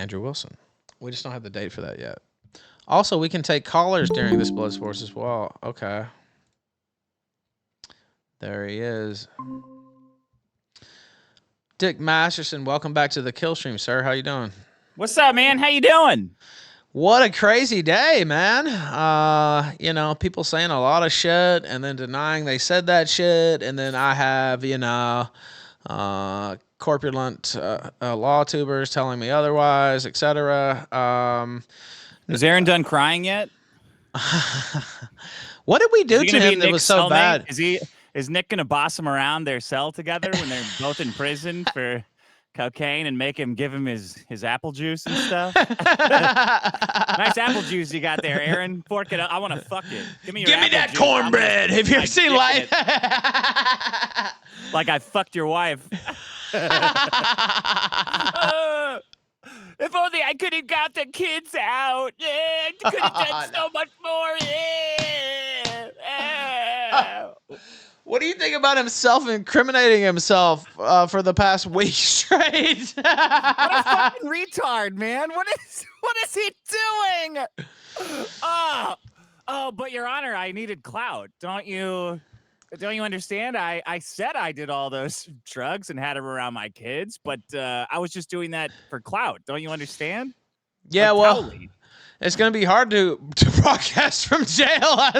Andrew Wilson. We just don't have the date for that yet. Also, we can take callers during this Blood Sports as well. Okay. There he is. Dick Masterson, welcome back to the kill stream, sir. How you doing? What's up, man? How you doing? What a crazy day, man. People saying a lot of shit and then denying they said that shit. And then I have, corpulent law tubers telling me otherwise, etc. Is Aaron done crying yet? What did we do to him that was so cellmate? bad? Is Nick gonna boss him around their cell together when they're both in prison for cocaine and make him give him his apple juice and stuff? Nice apple juice you got there, Aaron. Fork it up. I want to fuck it. Give me that juice. Cornbread. Have you ever seen life? Like I fucked your wife. If only I could have got the kids out. Yeah, I could have done so much more. Yeah. What do you think about himself incriminating himself for the past week straight? What a fucking retard, man! What is he doing? But Your Honor, I needed clout. Don't you understand? I said I did all those drugs and had them around my kids, but I was just doing that for clout. Don't you understand? Yeah, like, well, totally. It's going to be hard to broadcast from jail. I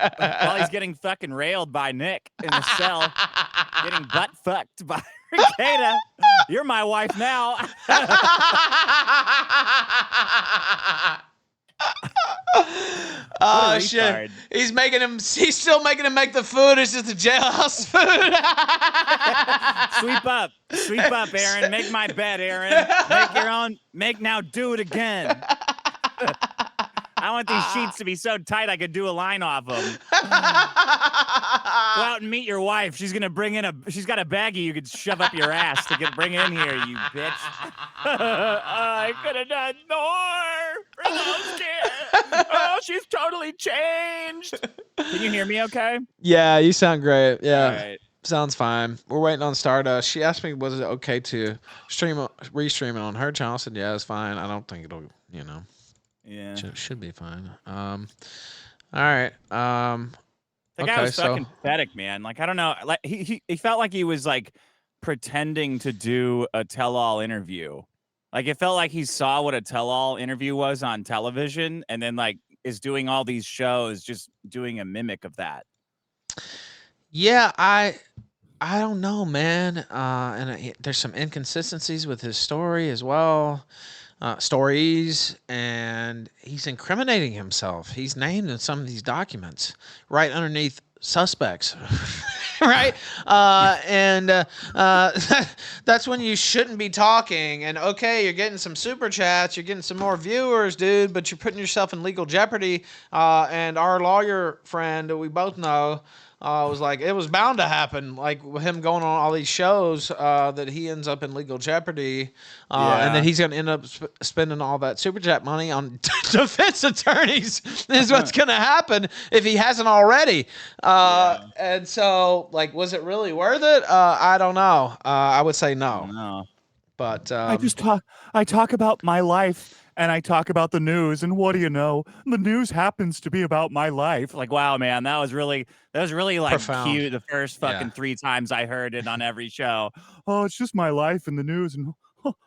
don't know. While he's getting fucking railed by Nick in the cell, getting butt fucked by Rekieta. You're my wife now. Oh shit! He's still making him make the food. It's just the jailhouse food. Sweep up, Aaron. Make my bed, Aaron. Make your own. Now do it again. I want these sheets to be so tight I could do a line off them. Go out and meet your wife. She's gonna bring in she's got a baggie you could shove up your ass to bring in here, you bitch. I could have done more for those kids. Oh, she's totally changed. Can you hear me okay? Yeah, you sound great. Yeah. Right. Sounds fine. We're waiting on Stardust. She asked me, was it okay to restream it on her channel? I said, yeah, it's fine. I don't think it'll, Yeah. Should be fine. All right. The guy was fucking pathetic, man. Like, I don't know. Like he felt like he was like pretending to do a tell-all interview. Like it felt like he saw what a tell-all interview was on television and then like is doing all these shows just doing a mimic of that. Yeah, I don't know, man. And there's some inconsistencies with his story as well. Stories, and he's incriminating himself. He's named in some of these documents right underneath suspects. Right? That's when you shouldn't be talking. And okay, you're getting some super chats, you're getting some more viewers, dude, but you're putting yourself in legal jeopardy. And our lawyer friend that we both know was like, it was bound to happen, like with him going on all these shows, that he ends up in legal jeopardy, and then he's going to end up spending all that super chat money on defense attorneys is what's going to happen if he hasn't already. And so, like, was it really worth it? I don't know. I would say no. No. But I talk about my life. And I talk about the news, and what do you know? The news happens to be about my life. Like, wow, man, that was really like profound. Cute. The first fucking 3 times I heard it on every show. Oh, it's just my life in the news, and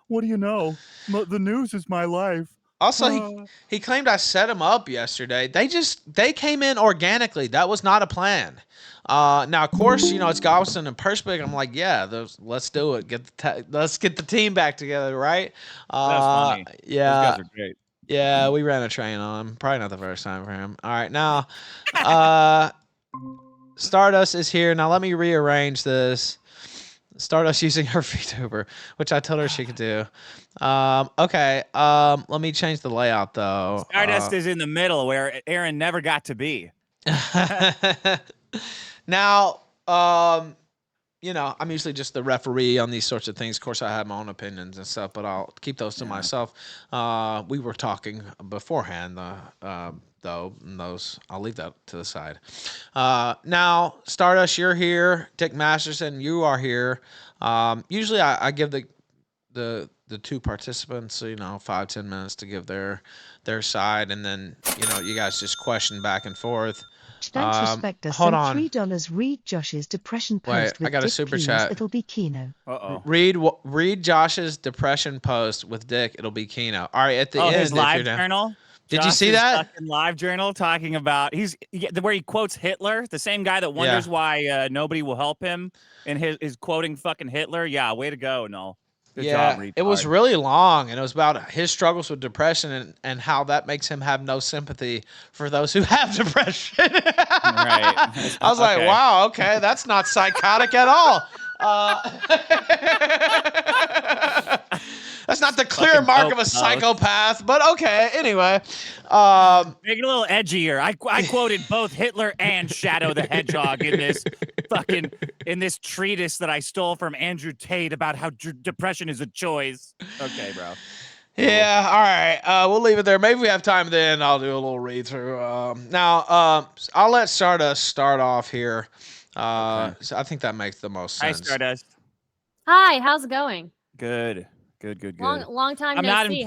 what do you know? The news is my life. Also, he claimed I set him up yesterday. They came in organically. That was not a plan. Now, of course, it's Galveston and Perspic. I'm like, yeah, let's do it. Let's get the team back together, right? That's funny. Yeah, those guys are great. Yeah, we ran a train on him. Probably not the first time for him. All right, now, Stardust is here. Now, let me rearrange this. Stardust using her VTuber, which I told her she could do. Okay. Let me change the layout though. Stardust is in the middle where Aaron never got to be. Now, I'm usually just the referee on these sorts of things. Of course, I have my own opinions and stuff, but I'll keep those to myself. We were talking beforehand, though, and those I'll leave that to the side. Now, Stardust, you're here. Dick Masterson, you are here. Usually, I give the the two participants, 5-10 minutes to give their side, and then you guys just question back and forth. Thanks, Respector. Hold Sent on. $3. Read Josh's depression Wait, post with I got a Dick, super please. chat. It'll be Kino. Uh-oh. Read Josh's depression post with Dick. It'll be Kino. All right, at the end. His live journal. Did you see that? Fucking live journal talking about where he quotes Hitler, the same guy that wonders why nobody will help him, and his quoting fucking Hitler. Yeah, way to go, Noel. Good job, retard. It was really long, and it was about his struggles with depression and how that makes him have no sympathy for those who have depression. Right. I was like, wow, okay, that's not psychotic at all. That's not the clear mark of a psychopath, but okay. Anyway, make it a little edgier. I quoted both Hitler and Shadow the Hedgehog in this treatise that I stole from Andrew Tate about how depression is a choice. Okay, bro. Yeah, all right. We'll leave it there. Maybe we have time then. I'll do a little read through. Now, I'll let Stardust start off here. So I think that makes the most sense. Hi, Stardust. Hi, how's it going? Good. Long time no see.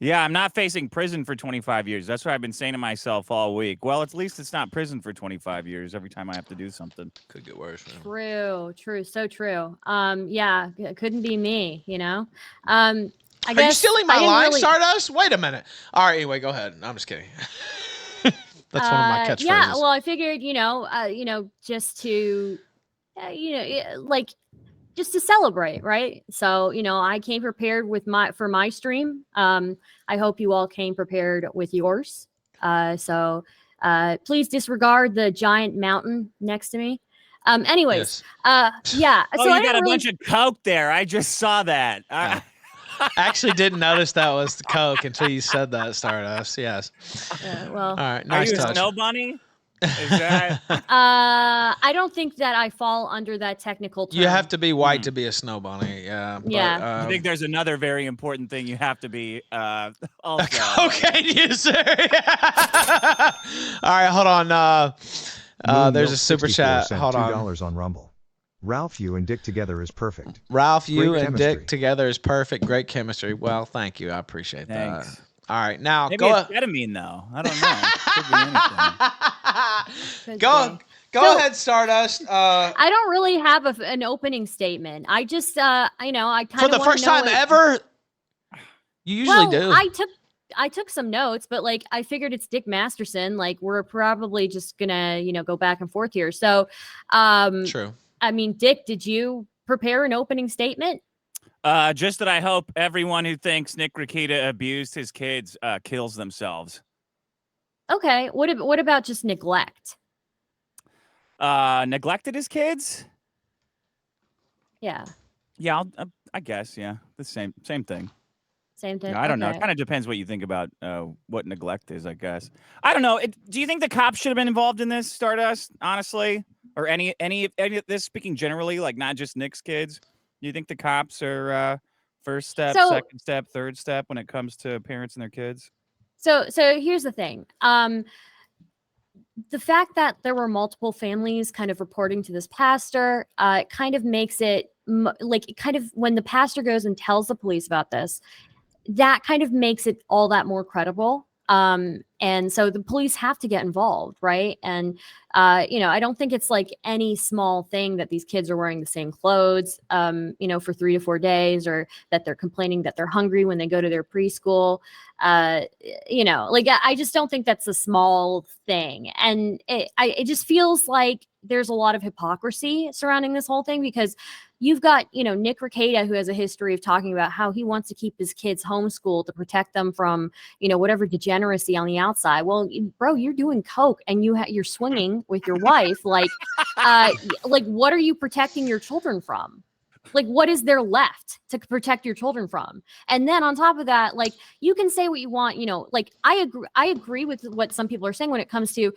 Yeah, I'm not facing prison for 25 years. That's what I've been saying to myself all week. Well, at least it's not prison for 25 years every time I have to do something. Could get worse. Man. True, so true. Yeah, it couldn't be me, I Are guess you stealing my line, Stardust? Wait a minute. All right, anyway, go ahead. No, I'm just kidding. That's one of my catchphrases. Yeah, well, I figured, just to, just to celebrate, right? So, I came prepared for my stream. I hope you all came prepared with yours. So please disregard the giant mountain next to me. Anyways, yeah. Oh, so you got a bunch of Coke there. I just saw that. I actually didn't notice that was the Coke until you said that, Stardust. Yes. Well, all right. Nice touch. Are you a snow bunny? Is that... I don't think that I fall under that technical term. You have to be white to be a snow bunny. Yeah. Yeah. I think there's another very important thing you have to be also. Cocaine user. All right, hold on. There's a super chat. Hold on. $2 on Rumble. Ralph, you and Dick together is perfect. Ralph, you and Dick together is perfect. Great chemistry. Well, thank you. I appreciate that. All right, now maybe it's ketamine though. I don't know. Go ahead, Stardust. I don't really have an opening statement. I just, I kind of for the first time ever. You usually do. I took some notes, but I figured it's Dick Masterson. We're probably just gonna, go back and forth here. So, true. I mean, Dick, did you prepare an opening statement? Just that I hope everyone who thinks Nick Rekieta abused his kids kills themselves. Okay. What about just neglect? Neglected his kids? Yeah. Yeah, I guess. Yeah, the same thing. Same thing. Yeah, I don't know. It kind of depends what you think about what neglect is. I guess. I don't know. Do you think the cops should have been involved in this, Stardust? Honestly, or any of this? Speaking generally, not just Nick's kids. Do you think the cops are first step, second step, third step when it comes to parents and their kids? So here's the thing. The fact that there were multiple families kind of reporting to this pastor, it kind of makes it when the pastor goes and tells the police about this, that kind of makes it all that more credible. And so the police have to get involved, right? And I don't think it's any small thing that these kids are wearing the same clothes, for 3 to 4 days, or that they're complaining that they're hungry when they go to their preschool. I just don't think that's a small thing. And it just feels like there's a lot of hypocrisy surrounding this whole thing, because you've got, Nick Rekieta, who has a history of talking about how he wants to keep his kids homeschooled to protect them from, whatever degeneracy on the outside. Well, bro, you're doing coke and you're swinging with your wife. What are you protecting your children from? What is there left to protect your children from? And then on top of that, you can say what you want, I agree with what some people are saying when it comes to,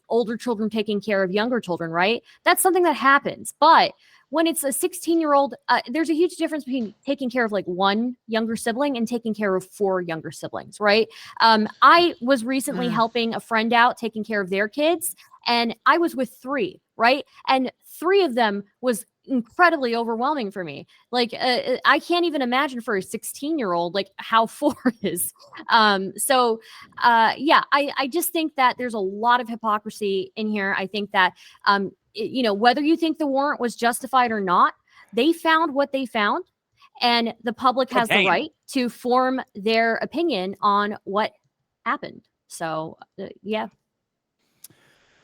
older children taking care of younger children, right? That's something that happens. But when it's a 16-year-old, there's a huge difference between taking care of one younger sibling and taking care of 4 younger siblings, right? I was recently helping a friend out taking care of their kids, and I was with 3, right? And 3 of them was, incredibly overwhelming for me. Like I can't even imagine for a 16-year-old like how 4 is. Yeah, I just think that there's a lot of hypocrisy in here. I think that you know, whether you think the warrant was justified or not, they found what they found, and the public has the Cocaine. right to form their opinion on what happened. So yeah.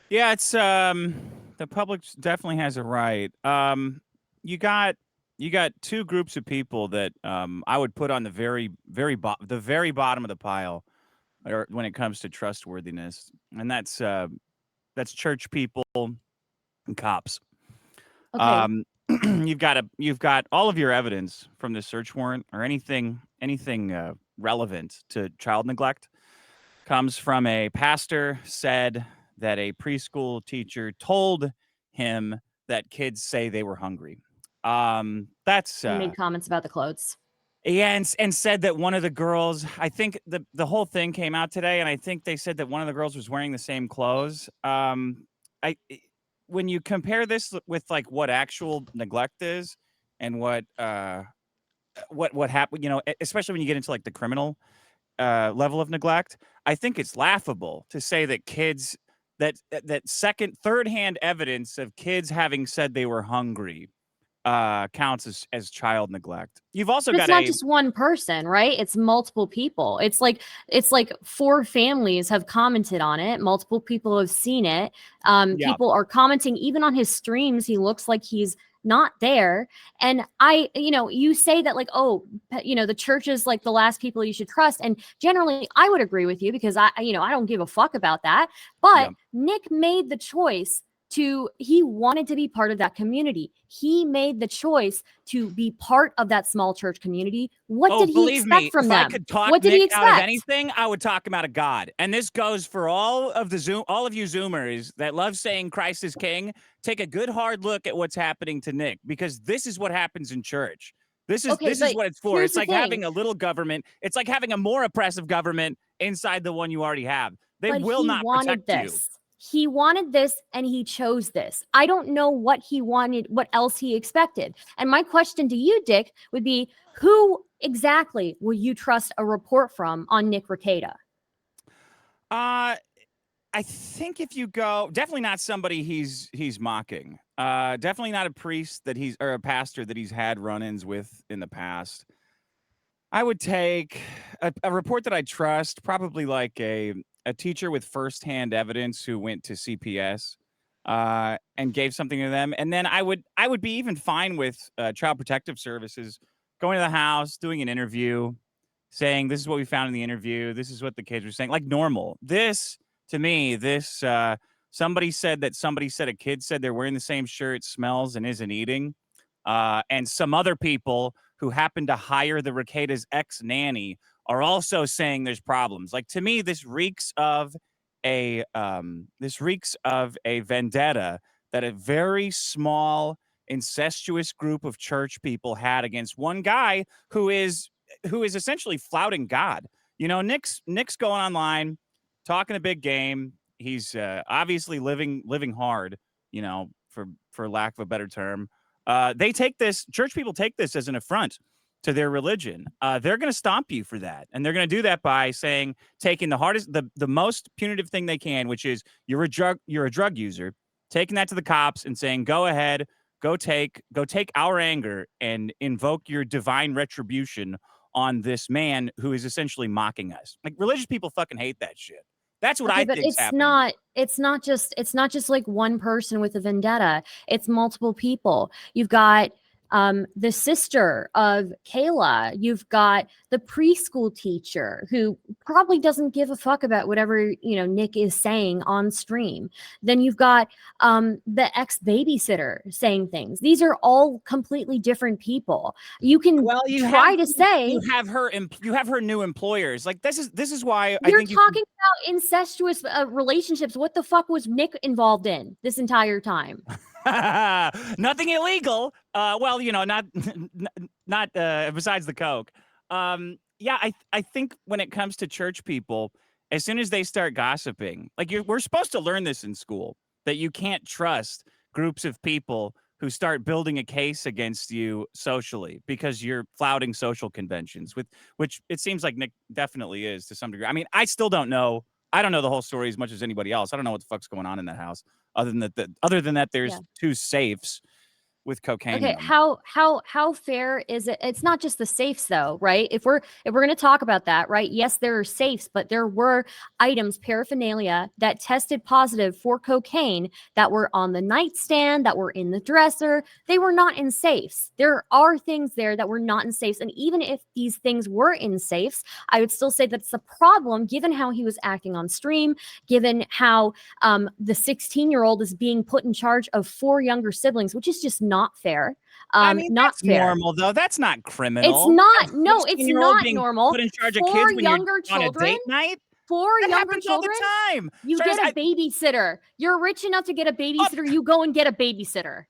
Yeah, it's the public definitely has a right. You got two groups of people that I would put on the very bottom of the pile, or when it comes to trustworthiness, and that's church people and cops. Okay. You've got all of your evidence from the search warrant or anything relevant to child neglect comes from a pastor said that a preschool teacher told him that kids say they were hungry. That's And made comments about the clothes. yeah, and said that one of the girls, I think the whole thing came out today, and I think they said that one of the girls was wearing the same clothes. I when you compare this with like what actual neglect is and what happened, you know, especially when you get into like the criminal level of neglect, I think it's laughable to say that kids that second, third hand evidence of kids having said they were hungry counts as child neglect. You've also But got it's not a just one person, right? It's multiple people. It's like 4 families have commented on it. Multiple people have seen it. yeah. People are commenting even on his streams. He looks like he's not there. And you know, you say that like, oh, you know, the church is like the last people you should trust. And generally, I would agree with you because you know, I don't give a fuck about that. But Yeah. Nick made the choice he wanted to be part of that community. He made the choice to be part of that small church community. What did he Believe expect me, from if them? I could talk What did he Nick out of expect? anything, I would talk him out of God. And this goes for all of you Zoomers that love saying Christ is king. Take a good hard look at what's happening to Nick, because this is what happens in church. This is Okay, what it's for. here's It's the like thing. having a little government. It's like having a more oppressive government inside the one you already have. They But will he not wanted protect you. this. He wanted this and he chose this. I don't know what he wanted, what else he expected. And my question to you, Dick, would be who exactly will you trust a report from on Nick Rekieta? I think if you go, definitely not somebody he's mocking. Definitely not a priest or a pastor that he's had run-ins with in the past. I would take a report that I trust, probably like a teacher with firsthand evidence who went to CPS and gave something to them, and then I would be even fine with Child Protective Services going to the house, doing an interview, saying this is what we found in the interview, this is what the kids were saying, like normal. This to me, somebody said a kid said they're wearing the same shirt, smells, and isn't eating. And some other people who happen to hire the Rekieta's ex-nanny are also saying there's problems. Like, to me, this reeks of a vendetta that a very small, incestuous group of church people had against one guy who is essentially flouting God. You know, Nick's going online, talking a big game. He's obviously living hard, you know, for lack of a better term. Church people take this as an affront to their religion. They're going to stomp you for that. And they're going to do that by taking the most punitive thing they can, which is you're a drug user, taking that to the cops and saying, go ahead, go take our anger and invoke your divine retribution on this man who is essentially mocking us. Like, religious people fucking hate that shit. That's what I But think's happening. it's not just like one person with a vendetta. It's multiple people. You've got the sister of Kayla. You've got the preschool teacher who probably doesn't give a fuck about whatever, you know, Nick is saying on stream. Then you've got the ex-babysitter saying things. These are all completely different people. You can You have her new employers. Like, this is why I you're think talking about incestuous relationships. What the fuck was Nick involved in this entire time? nothing illegal. Well, you know, not besides the coke. Yeah, I think when it comes to church people, as soon as they start gossiping, like we're supposed to learn this in school, that you can't trust groups of people who start building a case against you socially because you're flouting social conventions, which it seems like Nick definitely is to some degree. I mean, I still don't know. I don't know the whole story as much as anybody else. I don't know what the fuck's going on in that house. Other than that, there's Yeah. 2 safes with cocaine in Okay, them. how fair is it? It's not just the safes though, right? If we're going to talk about that, right? Yes, there are safes, but there were items, paraphernalia that tested positive for cocaine that were on the nightstand, that were in the dresser. They were not in safes. There are things there that were not in safes, and even if these things were in safes, I would still say that's a problem given how he was acting on stream, given how the 16-year-old is being put in charge of 4 younger siblings, which is just not fair. I mean, Not that's fair. normal though. That's not criminal. It's not. A No, it's 16-year-old not being normal. Put in charge of 4 kids when younger you're on a children. date night. 4 That younger happens all children. the time. You Stardust, get a babysitter. You're rich enough to get a babysitter. You go and get a babysitter.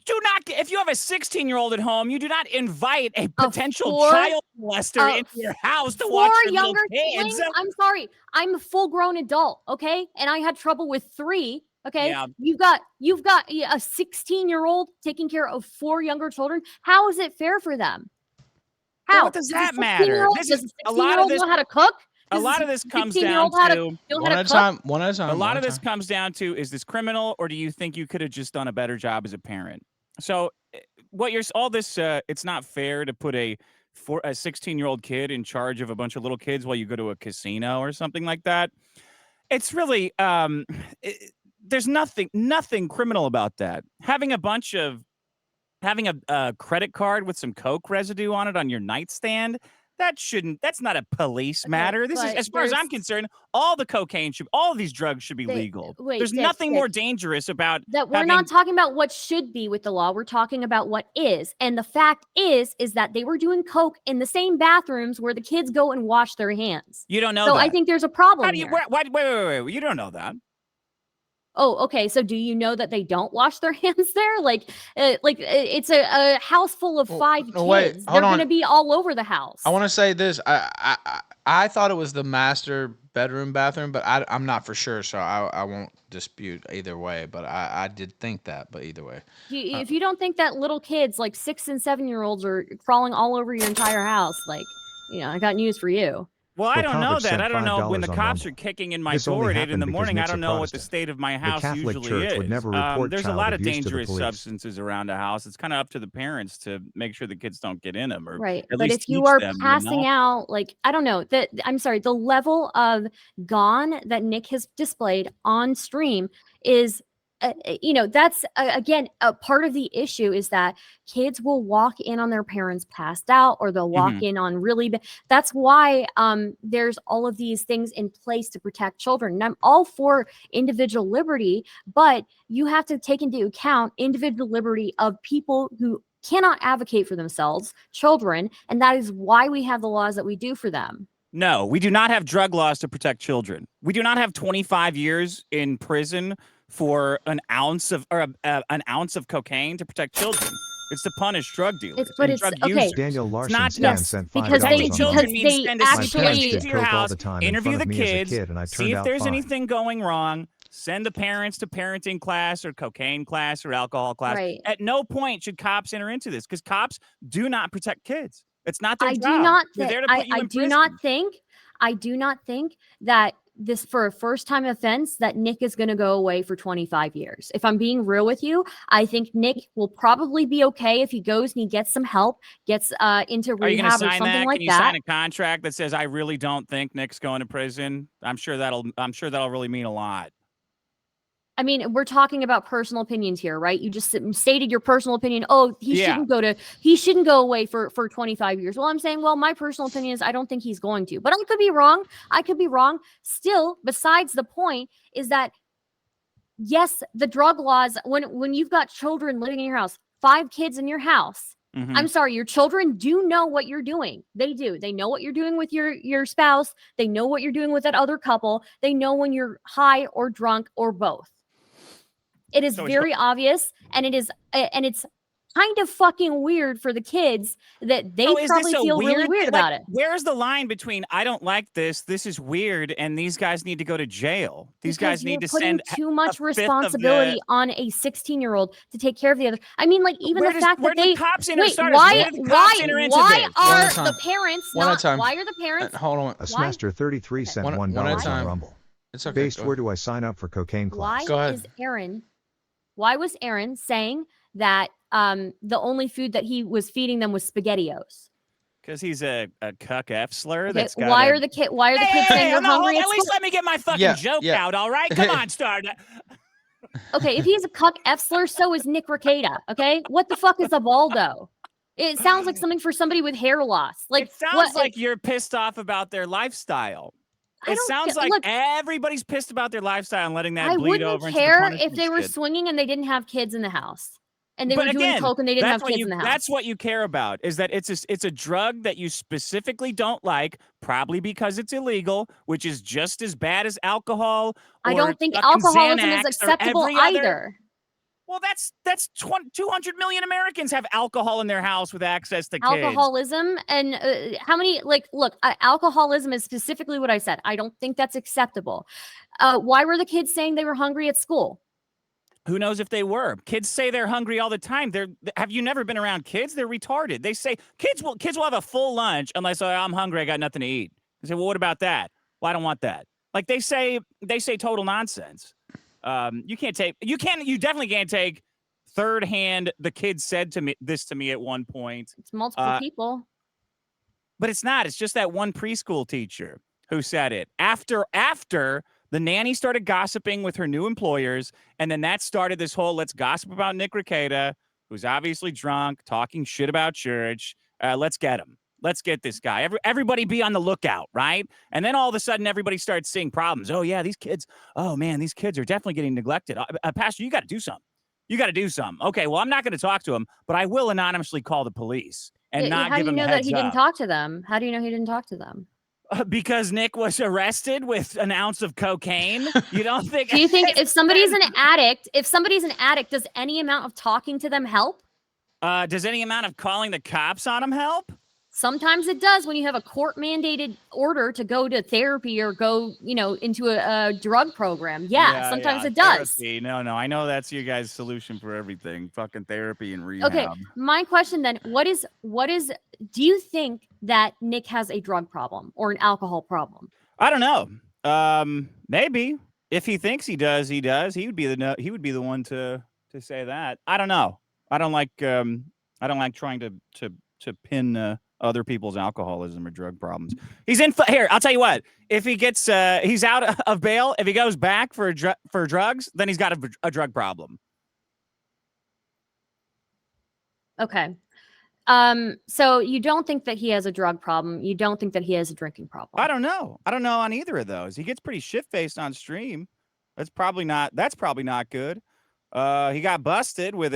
do not. If you have a 16-year-old at home, you do not invite a potential 4 child molester into your house to 4 watch your little younger kids. siblings. I'm sorry. I'm a full-grown adult, okay? And I had trouble with 3. Okay, Yeah. you've got a 16-year-old taking care of 4 younger children. How is it fair for them? How Well, what does that matter? Does a 16-year-old know how to cook? A Does lot a of this comes down 16-year-old know how to know One how at to a cook? time. One at a time. a lot one of at a this time. comes down to, is this criminal, or do you think you could have just done a better job as a parent? So what you're all this it's not fair to put a 16-year-old kid in charge of a bunch of little kids while you go to a casino or something like that. It's really there's nothing criminal about that. Having a credit card with some coke residue on it on your nightstand, that's not a police Okay, matter. This is, but as far as I'm there's- concerned, all of these drugs should be legal. wait, There's Dick, nothing more Dick. dangerous about That we're having, not talking about what should be with the law. We're talking about what is. And the fact is that they were doing coke in the same bathrooms where the kids go and wash their hands. you don't know So that. I think there's a problem How do you here. wait, you don't know that. Oh, okay. So do you know that they don't wash their hands there? It's a house full of 5 kids. no, wait, They're hold on. going to be all over the house. I want to say this. I thought it was the master bedroom bathroom, but I'm not for sure, so I won't dispute either way. But I did think that, but either way. If you don't think that little kids, like 6 and 7-year-olds, are crawling all over your entire house, I got news for you. Well, I Well, don't know College that. sent I don't know when the $5 on cops Rumble. are kicking in my This only door at 8 in happened the because morning. I Nick's a don't know what the Protestant. state of my The house Catholic usually Church is. would never report There's a child lot of abuse to the dangerous police. substances around a house. It's kind of up to the parents to make sure the kids don't get in them, or Right. at But least if you teach are them, passing out, I don't know, I'm sorry, the level of gone that Nick has displayed on stream is, that's again, a part of the issue is that kids will walk in on their parents passed out, or they'll walk Mhm. in on really that's why there's all of these things in place to protect children. And I'm all for individual liberty, but you have to take into account individual liberty of people who cannot advocate for themselves, children, and that is why we have the laws that we do for them. No, we do not have drug laws to protect children. We do not have 25 years in prison for an ounce of cocaine to protect children. It's to punish drug dealers but and it's drug okay. users. Daniel It's Larson not Stan Yes, sent because $5 they- protecting on children because Rumble. means they send a My actually- parents security did to your coke all house, the time in interview front the of me as a kids, kid, and I see turned if out there's fine. anything going wrong, send the parents to parenting class or cocaine class or alcohol class. Right. At no point should cops enter into this, because cops do not protect kids. It's not their I job. do not They're think there to put you I in do prison. not think that this, for a first time offense, that Nick is going to go away for 25 years. If I'm being real with you, I think Nick will probably be okay if he goes and he gets some help, gets into Are you going to rehab or sign something that? like Can you that. sign a contract that says, "I really don't think Nick's going to prison"? I'm sure that'll really mean a lot. I mean, we're talking about personal opinions here, right? You just stated your personal opinion. Oh, he Yeah. shouldn't go away for 25 years. Well, I'm saying, well, my personal opinion is I don't think he's going to, but I could be wrong. Still, besides the point is that, yes, the drug laws, when you've got children living in your house, 5 kids in your house, Mhm. I'm sorry, your children do know what you're doing. They do. They know what you're doing with your spouse. They know what you're doing with that other couple. They know when you're high or drunk or both. It is So very obvious, and it's kind of fucking weird for the kids that they So is probably this a feel really weird weird thing? about Like, it. where's the line between I don't like this is weird, and these guys need to go to jail? These Because guys you're need to putting send too a much fifth of responsibility on a 16-year-old to take care of the other. I mean, like even the fact where that do they the cops enter? wait, Stardust, why, where do the cops why, enter into why this? One are at a the time. parents One at a not? time. Why are the parents? Hold on. A Why? Smaster 33 sent Okay. $1 One at a on time. Rumble. It's okay. Based, Go where ahead. do I sign up for cocaine Why class? Go ahead. is Aaron? Why was Aaron saying that the only food that he was feeding them was SpaghettiOs? Because he's a cuck F slur. Okay, That's got why a... are the kids saying they're no, hold hungry on, at at least school? let me get my fucking Yeah, joke yeah. out, all right? Come on, Stardust. Okay, if he's a cuck F slur, so is Nick Rekieta. Okay, what the fuck is a Balldo? It sounds like something for somebody with hair loss. Like It sounds what? like you're pissed off about their lifestyle. I It don't sounds feel- like look, everybody's pissed about their lifestyle and letting that I bleed wouldn't over into the care punishment if they were shit. swinging and they didn't have kids in the house, and they But were doing again, coke and they didn't have that's what kids in the house. that's what you care about, is that it's a drug that you specifically don't like, probably because it's illegal, which is just as bad as alcohol. I or don't think fucking alcoholism is Xanax or acceptable every other- either. Well, that's 200 million Americans have alcohol in their house with access to kids. Alcoholism and how many look, alcoholism is specifically what I said. I don't think that's acceptable. Why were the kids saying they were hungry at school? Who knows if they were? Kids say they're hungry all the time. Have you never been around kids? They're retarded. They say kids will have a full lunch unless I'm hungry, I got nothing to eat. They say, well, what about that? Well, I don't want that. Like they say total nonsense. You definitely can't take third hand. The kid said to me at one point. It's multiple people. But it's not. It's just that one preschool teacher who said it after the nanny started gossiping with her new employers, and then that started this whole let's gossip about Nick Rekieta, who's obviously drunk, talking shit about church. Let's get him. Let's get this guy. Everybody be on the lookout, right? And then all of a sudden, everybody starts seeing problems. Oh, yeah, these kids. Oh, man, these kids are definitely getting neglected. Pastor, you got to do something. You got to do something. Okay, well, I'm not going to talk to him, but I will anonymously call the police and not give him a heads up. How do you know that he didn't talk to them? How do you know he didn't talk to them? Because Nick was arrested with an ounce of cocaine. You don't think? Do you think if somebody's an addict, does any amount of talking to them help? Does any amount of calling the cops on him help? Sometimes it does when you have a court mandated order to go to therapy or go, into a drug program. Yeah, sometimes it does. Therapy. No, I know that's your guys' solution for everything. Fucking therapy and rehab. Okay, my question then, do you think that Nick has a drug problem or an alcohol problem? I don't know. Maybe if he thinks he does, he does. He would be the one to say that. I don't know. I don't like trying to pin other people's alcoholism or drug problems. He's in here. I'll tell you what. If he gets he's out of bail, if he goes back for drugs, then he's got a drug problem. Okay. So you don't think that he has a drug problem? You don't think that he has a drinking problem? I don't know on either of those. He gets pretty shit-faced on stream. That's probably not good. He got busted with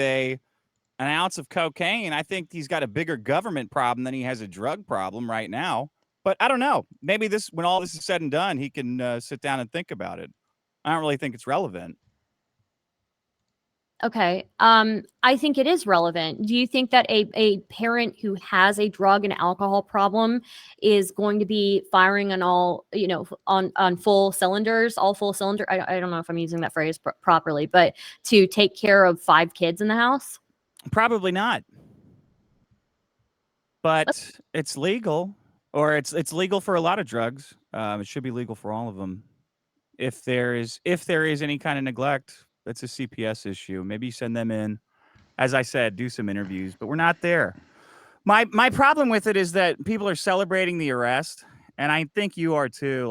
an ounce of cocaine. I think he's got a bigger government problem than he has a drug problem right now. But I don't know. Maybe when all this is said and done, he can sit down and think about it. I don't really think it's relevant. Okay. I think it is relevant. Do you think that a parent who has a drug and alcohol problem is going to be firing on all, on full cylinders, all full cylinder? I don't know if I'm using that phrase properly, but to take care of 5 kids in the house? Probably not. But it's legal, or it's legal for a lot of drugs. It should be legal for all of them. If there is any kind of neglect, that's a CPS issue. Maybe you send them in. As I said, do some interviews, but we're not there. My problem with it is that people are celebrating the arrest, and I think you are too.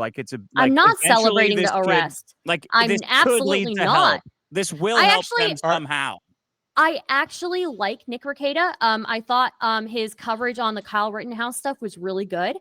I'm not celebrating the arrest. I'm this absolutely could lead to not. help. This will help them somehow. I actually like Nick Rekieta. I thought his coverage on the Kyle Rittenhouse stuff was really good.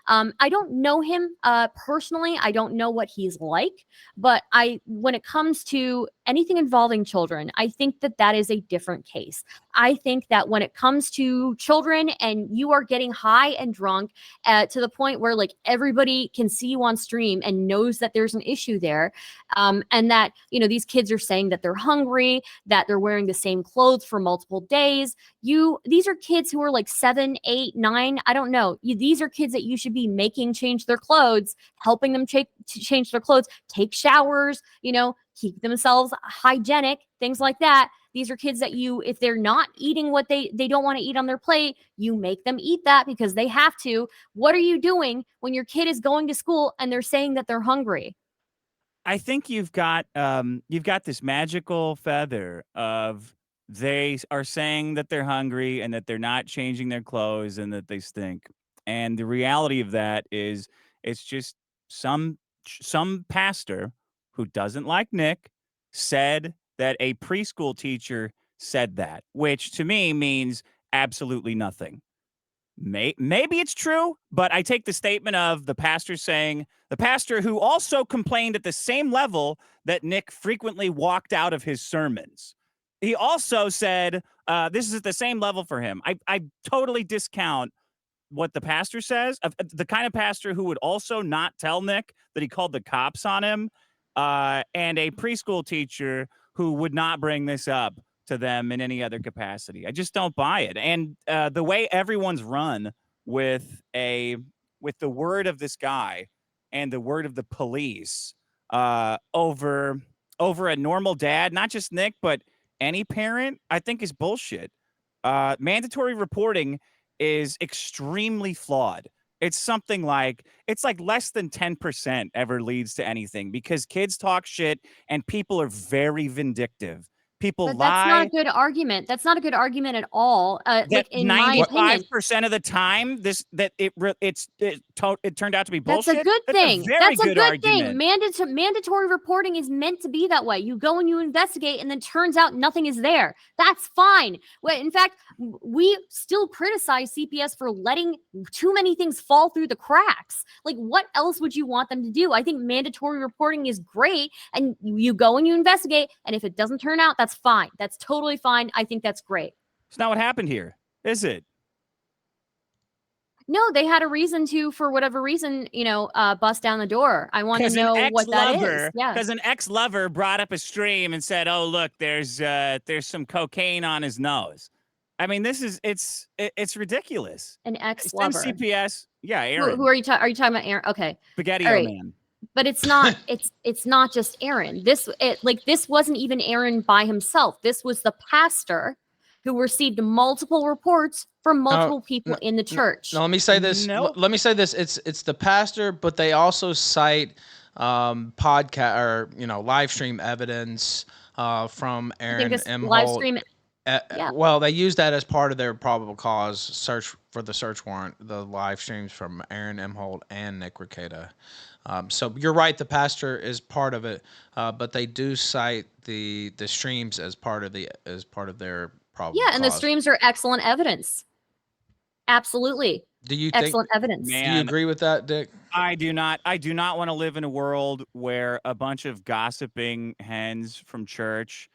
I don't know him personally. I don't know what he's like, but when it comes to anything involving children, I think that that is a different case. I think that when it comes to children and you are getting high and drunk to the point where like everybody can see you on stream and knows that there's an issue there, and that, you know, these kids are saying that they're hungry, that they're wearing the same clothes for multiple days. These are kids who are like 7, 8, 9. I don't know. These are kids that you should be making change their clothes, helping them change their clothes, take showers, you know, keep themselves hygienic, things like that. These are kids that you, if they're not eating what they don't want to eat on their plate, you make them eat that because they have to. What are you doing when your kid is going to school and they're saying that they're hungry? I think you've got this magical feather of they are saying that they're hungry and that they're not changing their clothes and that they stink. And the reality of that is it's just some pastor who doesn't like Nick said that a preschool teacher said that, which to me means absolutely nothing. Maybe it's true, but I take the statement of the pastor saying, the pastor who also complained at the same level that Nick frequently walked out of his sermons. He also said, this is at the same level for him. I totally discount what the pastor says, the kind of pastor who would also not tell Nick that he called the cops on him, and a preschool teacher who would not bring this up to them in any other capacity. I just don't buy it. And the way everyone's run with the word of this guy and the word of the police over a normal dad, not just Nick, but any parent, I think is bullshit. Mandatory reporting is extremely flawed. It's like less than 10% ever leads to anything because kids talk shit and people are very vindictive. People But that's not a lie. good argument. That's not a good argument at all. That Like in my opinion, 95% of the time, it turned out to be that's bullshit. a good That's a thing. very That's a good good thing. argument. Mandatory reporting is meant to be that way. You go and you investigate, and then turns out nothing is there. That's fine. Well, in fact, we still criticize CPS for letting too many things fall through the cracks. Like, what else would you want them to do? I think mandatory reporting is great, and you go and you investigate, and if it doesn't turn out, that's fine. That's totally fine. I think that's great. It's not what happened here, is it? No, they had a reason to, for whatever reason, bust down the door. I want to know what that is. Yeah. Because an ex-lover brought up a stream and said, "Oh, look, there's some cocaine on his nose." I mean, it's ridiculous. An ex-lover. Send CPS. Yeah, Aaron. Who are you talking? Are you talking about Aaron? Okay. Spaghetti All right. man. But it's not. it's not just Aaron. This wasn't even Aaron by himself. This was the pastor who received multiple reports from multiple people in the church. Now, let me say this. Nope. Let me say this. It's the pastor, but they also cite podcast or live stream evidence from Aaron M. Live Holt. stream. Yeah. Well, they use that as part of their probable cause search for the search warrant. The live streams from Aaron M. Holt and Nick Rekieta. So you're right. The pastor is part of it, but they do cite the streams as part of their probable Yeah, and the cause. streams are excellent evidence. Absolutely. Do you think? Excellent evidence. Man. Do you agree with that, Dick? I do not want to live in a world where a bunch of gossiping hens from church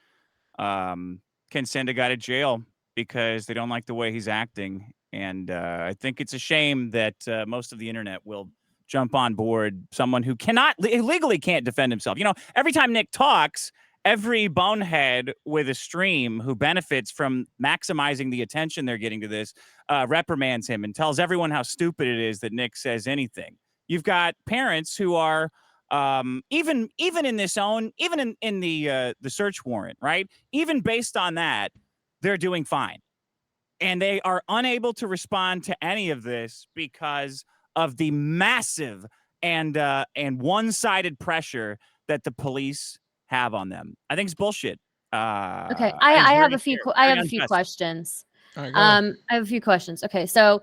can send a guy to jail because they don't like the way he's acting. And I think it's a shame that most of the internet will jump on board someone who legally can't defend himself. Every time Nick talks, every bonehead with a stream who benefits from maximizing the attention they're getting to this reprimands him and tells everyone how stupid it is that Nick says anything. You've got parents who are even in the search warrant, right? Even based on that, they're doing fine. And they are unable to respond to any of this because of the massive and one-sided pressure that the police have on them. I think it's bullshit. Okay, I have a few questions. All right, go ahead. I have a few questions. Okay, so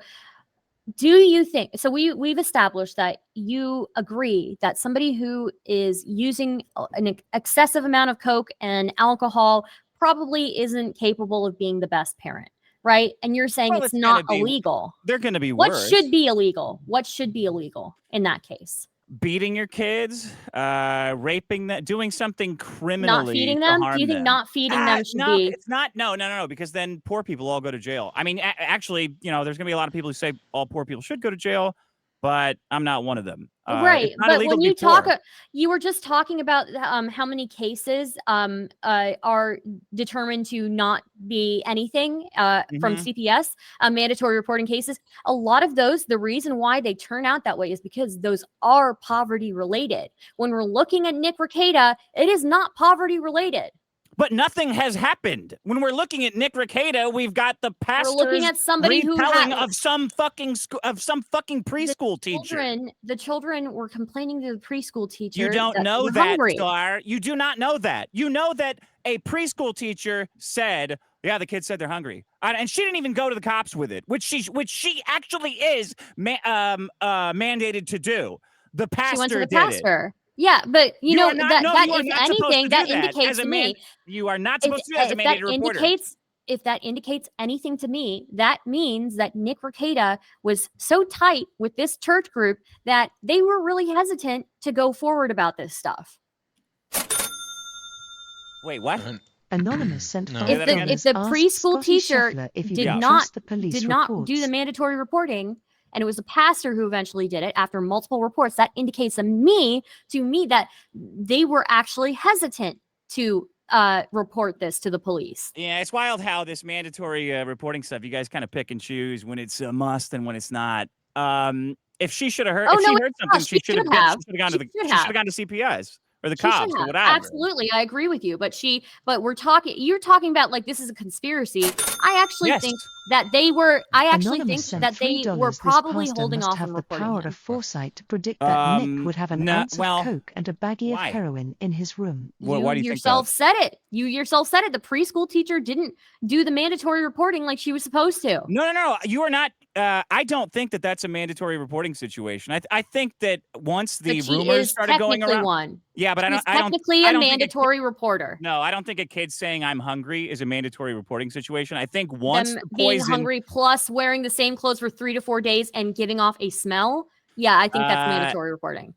do you think, so we've established that you agree that somebody who is using an excessive amount of coke and alcohol probably isn't capable of being the best parent, right? And you're saying it's not illegal. They're going to be What worse. should be illegal? What should be illegal in that case? beating your kids, raping them, doing something criminally Not feeding to them? harm Do you think them. not feeding them should No, be? it's not. No, because then poor people all go to jail. I mean, actually, there's gonna be a lot of people who say all poor people should go to jail, but I'm not one of them. Right, It's not but illegal when to you be poor. talk, you were just talking about how many cases are determined to not be anything from Mhm. CPS, mandatory reporting cases. A lot of those, the reason why they turn out that way is because those are poverty related. When we're looking at Nick Rekieta, it is not poverty related. But nothing has happened. When we're looking at Nick Rekieta, we've got the We're pastor's looking at somebody who retelling had of some fucking preschool teacher. the children were complaining to the preschool teacher You don't that they know were that, hungry. Star. You do not know that. You know that a preschool teacher said, "Yeah, the kids said they're hungry," and she didn't even go to the cops with it, which she actually is mandated to do. The She went to pastor the did it. Yeah, but you You know are not. that No, that you are if not supposed anything to do that that indicates as a to man. me You are not if, supposed to do that as a if that mandated reporter. indicates anything to me, that means that Nick Rekieta was so tight with this church group that they were really hesitant to go forward about this stuff. Wait, what? Anonymous sent No. five Say that again? dollars, If the asked preschool Scotty teacher Scheffler if you did can not trust the police did not reports. do the mandatory reporting, and it was the pastor who eventually did it after multiple reports, that indicates to me that they were actually hesitant to report this to the police. Yeah, it's wild how this mandatory reporting stuff, you guys kind of pick and choose when it's a must and when it's not. If she should have heard, Oh, if no, she it's heard not. something, She she should have should have. gone to She the should she should have. have gone to CPS or the She should cops or have. whatever. Absolutely, I agree with you. But you're talking about like this is a conspiracy. I actually Yes. think that they were. I actually Anonymous think sent that they $3. were This probably pastor holding must off have on the reporting power him. of foresight to predict that Nick would have an ounce well, of coke and a baggie why? of heroin in his room. Why do you think yourself that? said it. You yourself said it. The preschool teacher didn't do the mandatory reporting like she was supposed to. No. You are not. I don't think that that's a mandatory reporting situation. I think that once the But she rumors is started going technically around, one. yeah, but She is I don't. technically I a don't think mandatory reporter. No, I don't think a kid saying I'm hungry is a mandatory reporting situation. I think once Them the being poison, hungry plus wearing the same clothes for 3 to 4 days and giving off a smell. Yeah, I think that's mandatory reporting.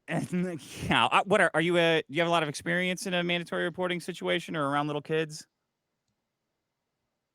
yeah. What are you? Do you have a lot of experience in a mandatory reporting situation or around little kids?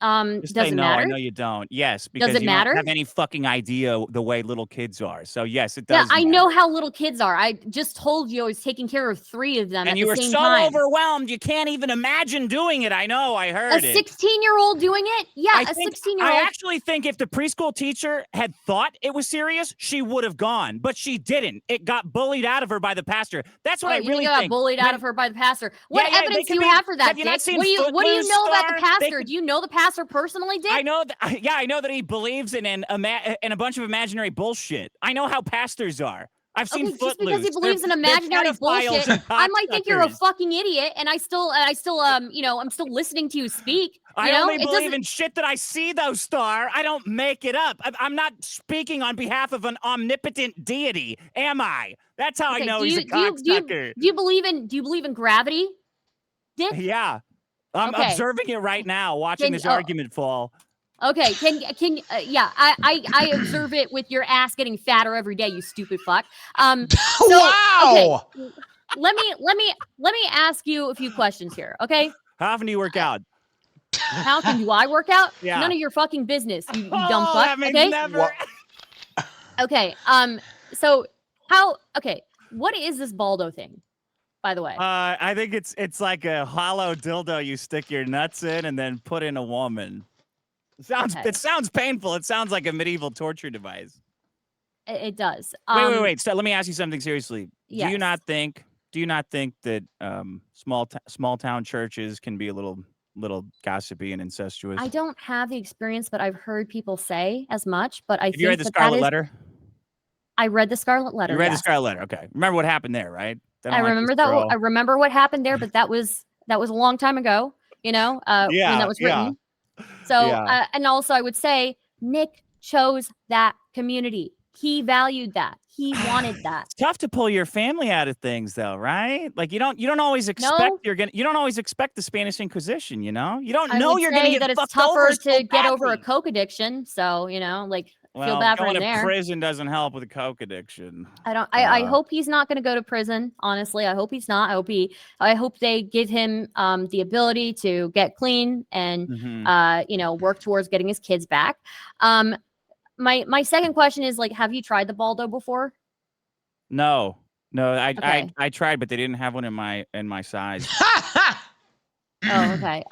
Just Does say it no. matter? I know you don't. Yes, because it you matter? don't have any fucking idea the way little kids are. So yes, it Yeah, does. I matter. know how little kids are. I just told you I was taking care of 3 of them And at you the were same so time. overwhelmed, you can't even imagine doing it. I know. I A heard it. 16-year-old doing it? Yeah, I a think- 16-year-old. I actually think if the preschool teacher had thought it was serious, she would have gone, but she didn't. It got bullied out of her by the pastor. That's what I you really think I got think. bullied out of her by the pastor. What Yeah, they evidence do can you be- have for that, have you not Dick? seen What do you know Footloose, about the Star? pastor? Do you know the pastor personally, Dick? I know. I know that he believes in a bunch of imaginary bullshit. I seen pastors are. I've seen Okay, just Footloose. because he believes in They're imaginary pedophiles bullshit, and I might think you're a cocksuckers. fucking idiot, and I still, I'm still listening to you speak. I You know, only it believe doesn't. in shit that I see, though, Star. I don't make it up. I'm not speaking on behalf of an omnipotent deity, am I? That's how I Okay, know do he's you a do you, do you cocksucker. do you believe in gravity, Dick? Yeah. I'm Okay. observing it right now, watching this argument fall. Okay, yeah, I observe it with your ass getting fatter every day, you stupid fuck. Wow. Okay, let me ask you a few questions here, okay? How often do you work out? How often do I work out? Yeah. None of your fucking business, you dumb Oh, fuck. that means Okay. never. Okay. So what is this Balldo thing, by the way? I think it's like a hollow dildo you stick your nuts in and then put in a woman. It sounds painful. It sounds like a medieval torture device. It does. Wait. So let me ask you something seriously. Yes. Do you not think that small town churches can be a little gossipy and incestuous? I don't have the experience, but I've heard people say as much. But Have you read the Scarlet Letter? I read the Scarlet Letter. You read the yes. Scarlet Letter. Okay. Remember what happened there, right? I remember that. I remember what happened there, but that was a long time ago. You know, when that was written. So, and also I would say Nick chose that community. He valued that. He wanted that. It's tough to pull your family out of things, though, right? Like you don't always expect you don't always expect the Spanish Inquisition. You know, you don't know you're going to get that it's fucked tougher over so to get over a badly. coke addiction. So you know, like Well, bad for going him to there. prison doesn't help with a coke addiction. I hope he's not going to go to prison. Honestly, I hope he's not. I hope they give him the ability to get clean and Mhm. work towards getting his kids back. My second question is like, have you tried the Baldo before? No, Okay. I tried, but they didn't have one in my size. Oh, okay.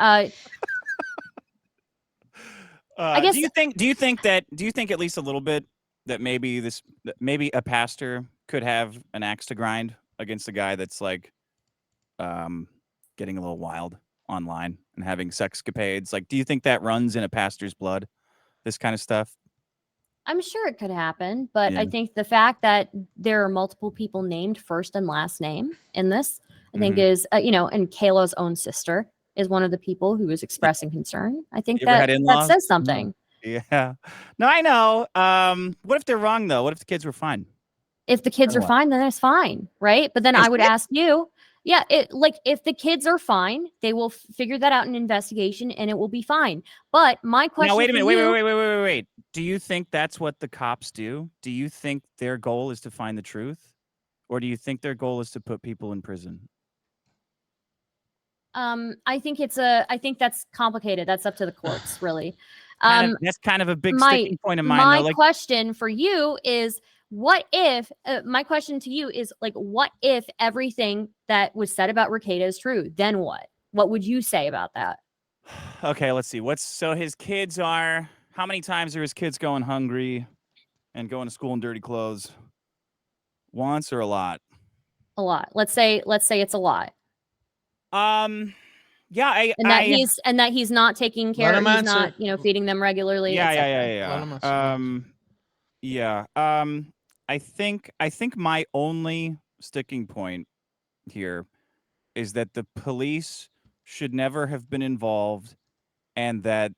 I guess do you think at least a little bit that maybe a pastor could have an axe to grind against a guy that's like getting a little wild online and having sexcapades? Like, do you think that runs in a pastor's blood? This kind of stuff? I'm sure it could happen, but Yeah. I think the fact that there are multiple people named first and last name in this, I think Mhm. is, and Kayla's own sister is one of the people who is expressing concern. I think You ever had that in-laws? says something. Yeah. No, I know. What if they're wrong though? What if the kids were fine? If the kids Then are what? fine, then it's fine, right? But then Yes, I would yeah. ask you, yeah, if the kids are fine, they will figure that out in investigation and it will be fine. But my Now, question wait a for minute. you, Wait. Do you think that's what the cops do? Do you think their goal is to find the truth? Or do you think their goal is to put people in prison? I think that's complicated. That's up to the courts, really. That's kind of a big my sticking point of mine, though. my Like, question for you is what if my question to you is like what if everything that was said about Rekieta is true? Then what would you say about that? okay, let's see. So his kids are, how many times are his kids going hungry and going to school in dirty clothes? Once or a lot? A lot. Let's say it's a lot. Um, yeah, And that he's not taking Let care, him he's answer. not, feeding them regularly, etc. Let him answer. Yeah. I think my only sticking point here is that the police should never have been involved and that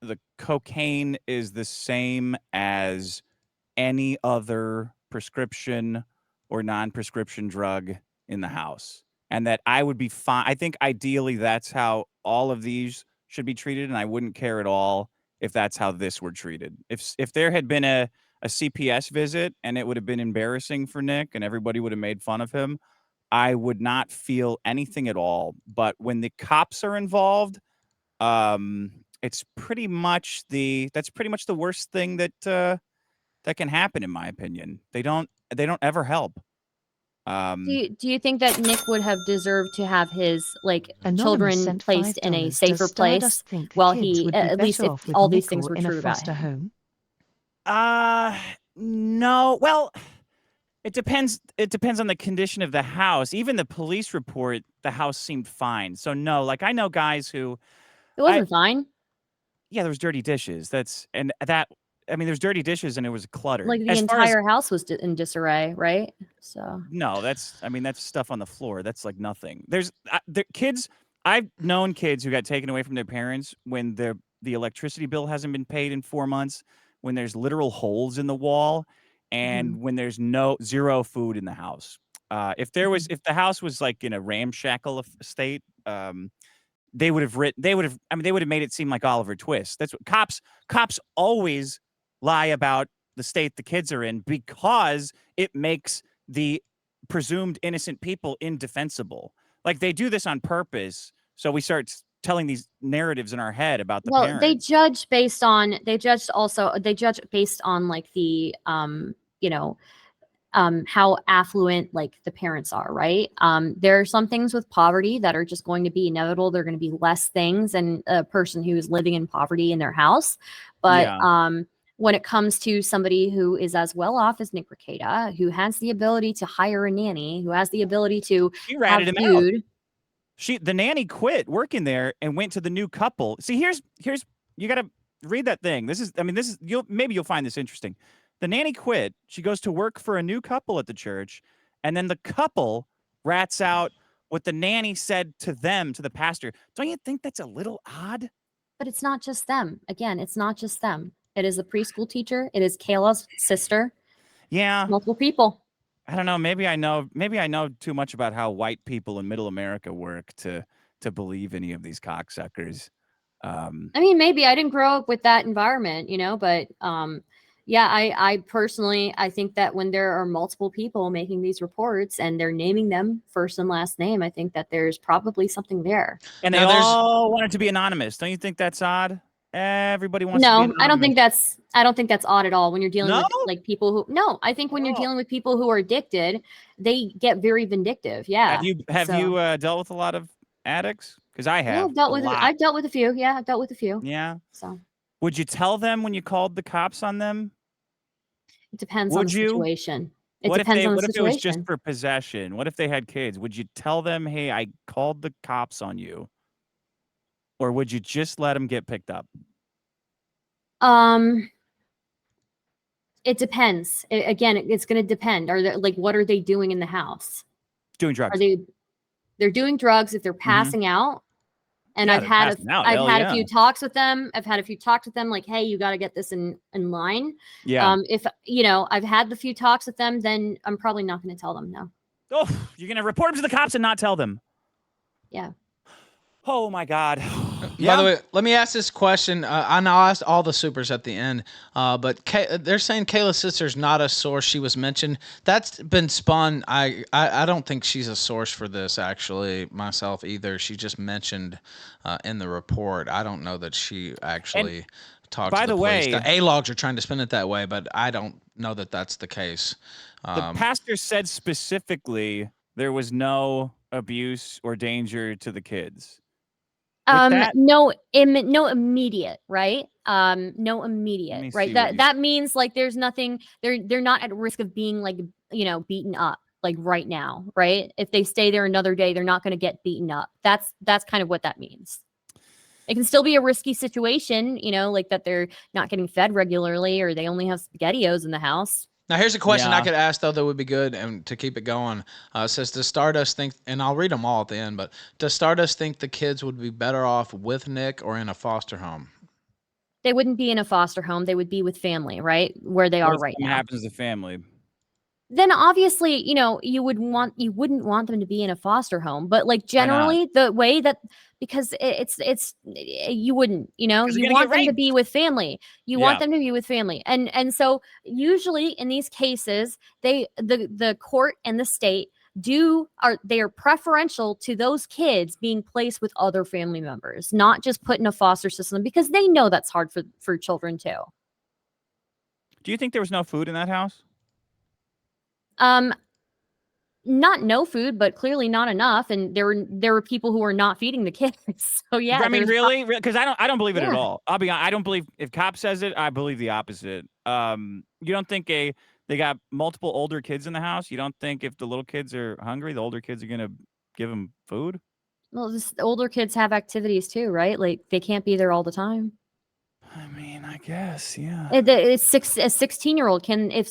the cocaine is the same as any other prescription or non-prescription drug in the house. And that I would be fine. I think ideally that's how all of these should be treated, and I wouldn't care at all if that's how this were treated. If there had been a CPS visit and it would have been embarrassing for Nick and everybody would have made fun of him, I would not feel anything at all. But when the cops are involved, it's that's pretty much the worst thing that can happen, in my opinion. They don't ever help. Do you think that Nick would have deserved to have his Anonymous children sent placed in a $5. safer Does place Stardust think the while kids he would be at least better if off with all these things Nickel were in a true about foster him? home? No. Well, it depends. It depends on the condition of the house. Even the police report, the house seemed fine. So no, like I know guys who It I wasn't fine. yeah, there was dirty dishes. I mean, there's dirty dishes and it was cluttered. Like the As far as entire house was in disarray, right? So no, that's stuff on the floor. That's like nothing. The kids. I've known kids who got taken away from their parents when the electricity bill hasn't been paid in 4 months, when there's literal holes in the wall, mhm, and when there's zero food in the house. mhm. If the house was like in a ramshackle state, they would have made it seem like Oliver Twist. That's what cops always lie about the state the kids are in because it makes the presumed innocent people indefensible. Like they do this on purpose, so we start telling these narratives in our head about the Well, parents. they judge based on like the how affluent like the parents are, right? There are some things with poverty that are just going to be inevitable. They're going to be less things than a person who is living in poverty in their house. But Yeah, when it comes to somebody who is as well off as Nick Rekieta, who has the ability to hire a nanny, who has the ability to she have ratted him out. food. The nanny quit working there and went to the new couple. See, here's you got to read that thing. This is you'll find this interesting. The nanny quit. She goes to work for a new couple at the church, and then the couple rats out what the nanny said to the pastor. Don't you think that's a little odd? But it's not just them. Again, it's not just them. It is the preschool teacher. It is Kayla's sister. Yeah, Multiple people. I don't know. Maybe I know too much about how white people in middle America work to believe any of these cocksuckers. I mean, maybe I didn't grow up with that environment, but Yeah, I personally, I think that when there are multiple people making these reports and they're naming them first and last name, I think that there's probably something there. And they Now, there's all wanted to be anonymous. Don't you think that's odd? Everybody wants to be No, anonymous. I don't think that's odd at all when you're dealing No? with like people who no, I think when you're Oh. dealing with people who are addicted, they get very vindictive. Yeah. Have So- you dealt with a lot of addicts? Because I Yeah, have a lot. I've dealt with a few. Yeah, I've dealt with a few. Yeah. So Would you tell them when you called the cops on them? it depends on Would the you? situation. It What if depends on the What if it was just situation. for possession? What if they had kids? Would you tell them, "Hey, I called the cops on you," or would you just let them get picked up? It depends. Again, it's going to depend. Are they like what are they doing in the house? Doing Are drugs. they're doing drugs if they're passing out? And Yeah, I've they're had passing out. I've Hell had yeah. a few talks with them. I've had a few talks with them like, hey, you got to get this in line. Yeah. If you know, I've had the few talks with them, then I'm probably not going to tell them no. Oh, you're gonna report them to the cops and not tell them. Yeah. Oh my God. By the way, let me ask this question. I know I asked all the supers at the end, but they're saying Kayla's sister's not a source. She was mentioned. That's been spun. I don't think she's a source for this, actually, myself either. She just mentioned in the report. I don't know that she actually talked by to the the police. way- The A-logs are trying to spin it that way, but I don't know that that's the case. The pastor said specifically there was no abuse or danger to the kids. With that- No immediate, right? No Let me immediate, see right? what That you that means like there's nothing. They're not at risk of being like beaten up like right now, right? If they stay there another day, they're not going to get beaten up. That's kind of what that means. It can still be a risky situation, like that they're not getting fed regularly or they only have SpaghettiOs in the house. Now, here's a question I Yeah. could ask, though, that would be good and to keep it going. It says, does Stardust think, and I'll read them all at the end, but does Stardust think the kids would be better off with Nick or in a foster home? They wouldn't be in a foster home. They would be with family, right? Where they What are if right something now. happens to family? Then obviously, you wouldn't want them to be in a foster home, but like generally the way that because you wouldn't, you they're want gonna get them to raped. be with family. You Yeah. want them to be with family. And so usually in these cases, the court and the state they are preferential to those kids being placed with other family members, not just put in a foster system because they know that's hard for children too. Do you think there was no food in that house? Not no food, but clearly not enough. And there were people who were not feeding the kids. So yeah, I mean, there's really? Because I don't believe it at Yeah. all. I'll be honest. I don't believe if cop says it, I believe the opposite. You don't think they got multiple older kids in the house? You don't think if the little kids are hungry, the older kids are gonna give them food? Well, the older kids have activities too, right? Like they can't be there all the time. I mean, I guess, yeah. A 16-year-old can, if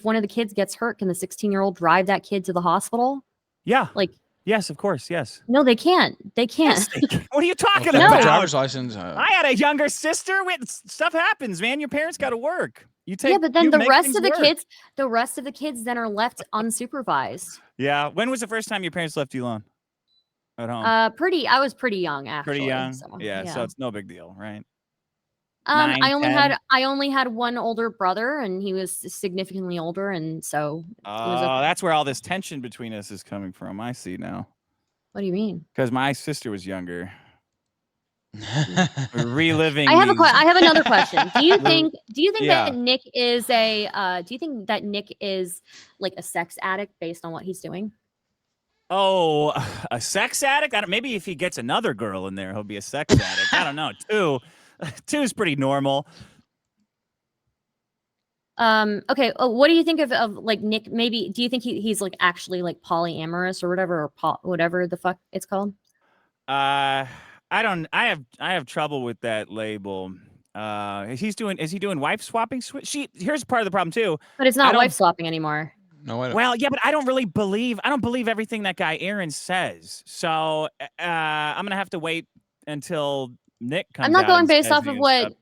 one of the kids gets hurt, can the 16-year-old drive that kid to the hospital? Yeah. Like, Yes, of course. Yes. no, they can't. They can't. Yes, they can. What are you talking If they have about? a driver's license. I had a younger sister. Stuff happens, man. Your parents got to work. You take. Yeah, but then you the make rest things of the work. kids then are left unsupervised. Yeah. When was the first time your parents left you alone at home? I was pretty young actually. Pretty young. So, yeah. So it's no big deal, right? I only 9, 10? I only had one older brother, and he was significantly older, and so it was Oh, okay. that's where all this tension between us is coming from. I see now. What do you mean? Because my sister was younger. We're reliving. I have these- another question. Do you think Yeah. that Nick is do you think that Nick is like a sex addict based on what he's doing? Oh, a sex addict? Maybe if he gets another girl in there, he'll be a sex addict. I don't know. Two's pretty normal. Okay. What do you think of like Nick? Maybe do you think he's like actually like polyamorous or whatever, or whatever the fuck it's called? I don't. I have trouble with that label. Is he doing wife swapping? Here's part of the problem too. But it's I not don't- wife swapping anymore. No, I don't. Well, yeah, but I don't believe everything that guy Aaron says. So I'm gonna have to wait until Nick comes. I'm not out going and based says off he of and what stuff.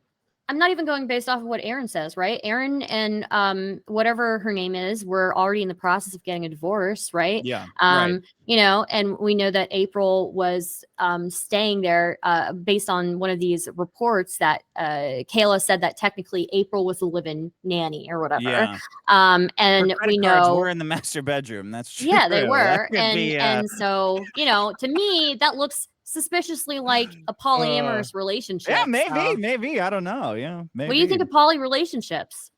I'm not even going based off of what Aaron says, right? Aaron and whatever her name is, were already in the process of getting a divorce, right? Yeah. Right. You know, and we know that April was staying there based on one of these reports that Kayla said that technically April was the live-in nanny or whatever. Yeah. And Her credit we cards know were in the master bedroom. That's true. yeah, they That were. could be, And so, you know, to me, that looks suspiciously like a polyamorous relationship. yeah, maybe, so. maybe. I don't know. Yeah, maybe. What do you think of poly relationships?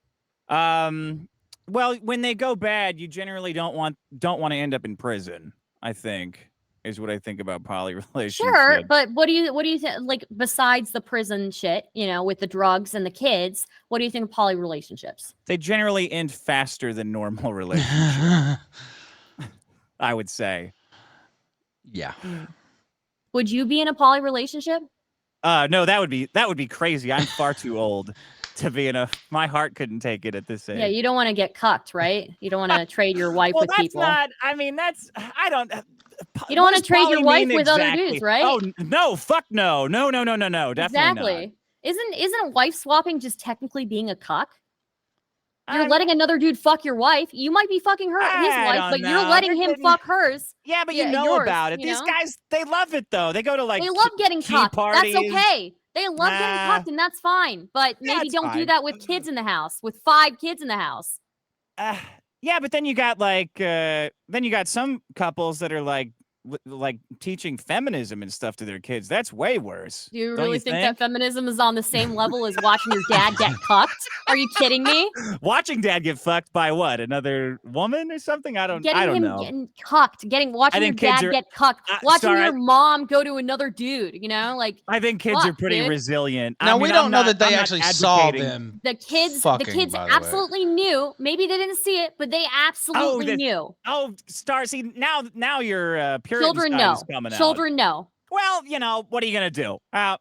Well, when they go bad, you generally don't want to end up in prison, I think. Is what I think about poly relationships. Sure, but what do you think, like, besides the prison shit, you know, with the drugs and the kids, what do you think of poly relationships? They generally end faster than normal relationships. I would say. Yeah. Would you be in a poly relationship? No, that would be crazy. I'm far too old to be in a. My heart couldn't take it at this age. Yeah, you don't want to get cucked, right? You don't want to trade your wife well, with that's people. not. I mean, that's. I don't. You don't want to trade your wife mean with other exactly? dudes, right? Oh no! Fuck no! No! Definitely not. Exactly. Isn't wife swapping just technically being a cuck? You're I'm- letting another dude fuck your wife. You might be fucking his I wife, don't but you're know. letting They're him getting- fuck hers. Yeah, but Yeah, you know yours, about it. you These know? guys, they love it though. They go to like They love getting key cucked. parties. That's okay. They love getting Nah. cucked, and that's fine. But Yeah, maybe it's don't do fine. that with kids in the house, with 5 kids in the house. Yeah, but then you got some couples that are like teaching feminism and stuff to their kids. That's way worse. Do you Don't really think that feminism is on the same level as watching your dad get cucked? Are you kidding me? Watching dad get fucked by what? Another woman or something? I don't know. Getting cucked, watching your think kids dad are- get cucked, watching sorry, your mom go to another dude, you know, like I think kids are fuck, pretty dude. resilient. Now, we don't know that they I'm not actually saw advocating- them. The kids Fucking, by the way. absolutely knew. Maybe they didn't see it, but they absolutely knew. Oh, Star, see, now your Puritan Children side know. is coming out. Children know. Well, you know, what are you gonna do? I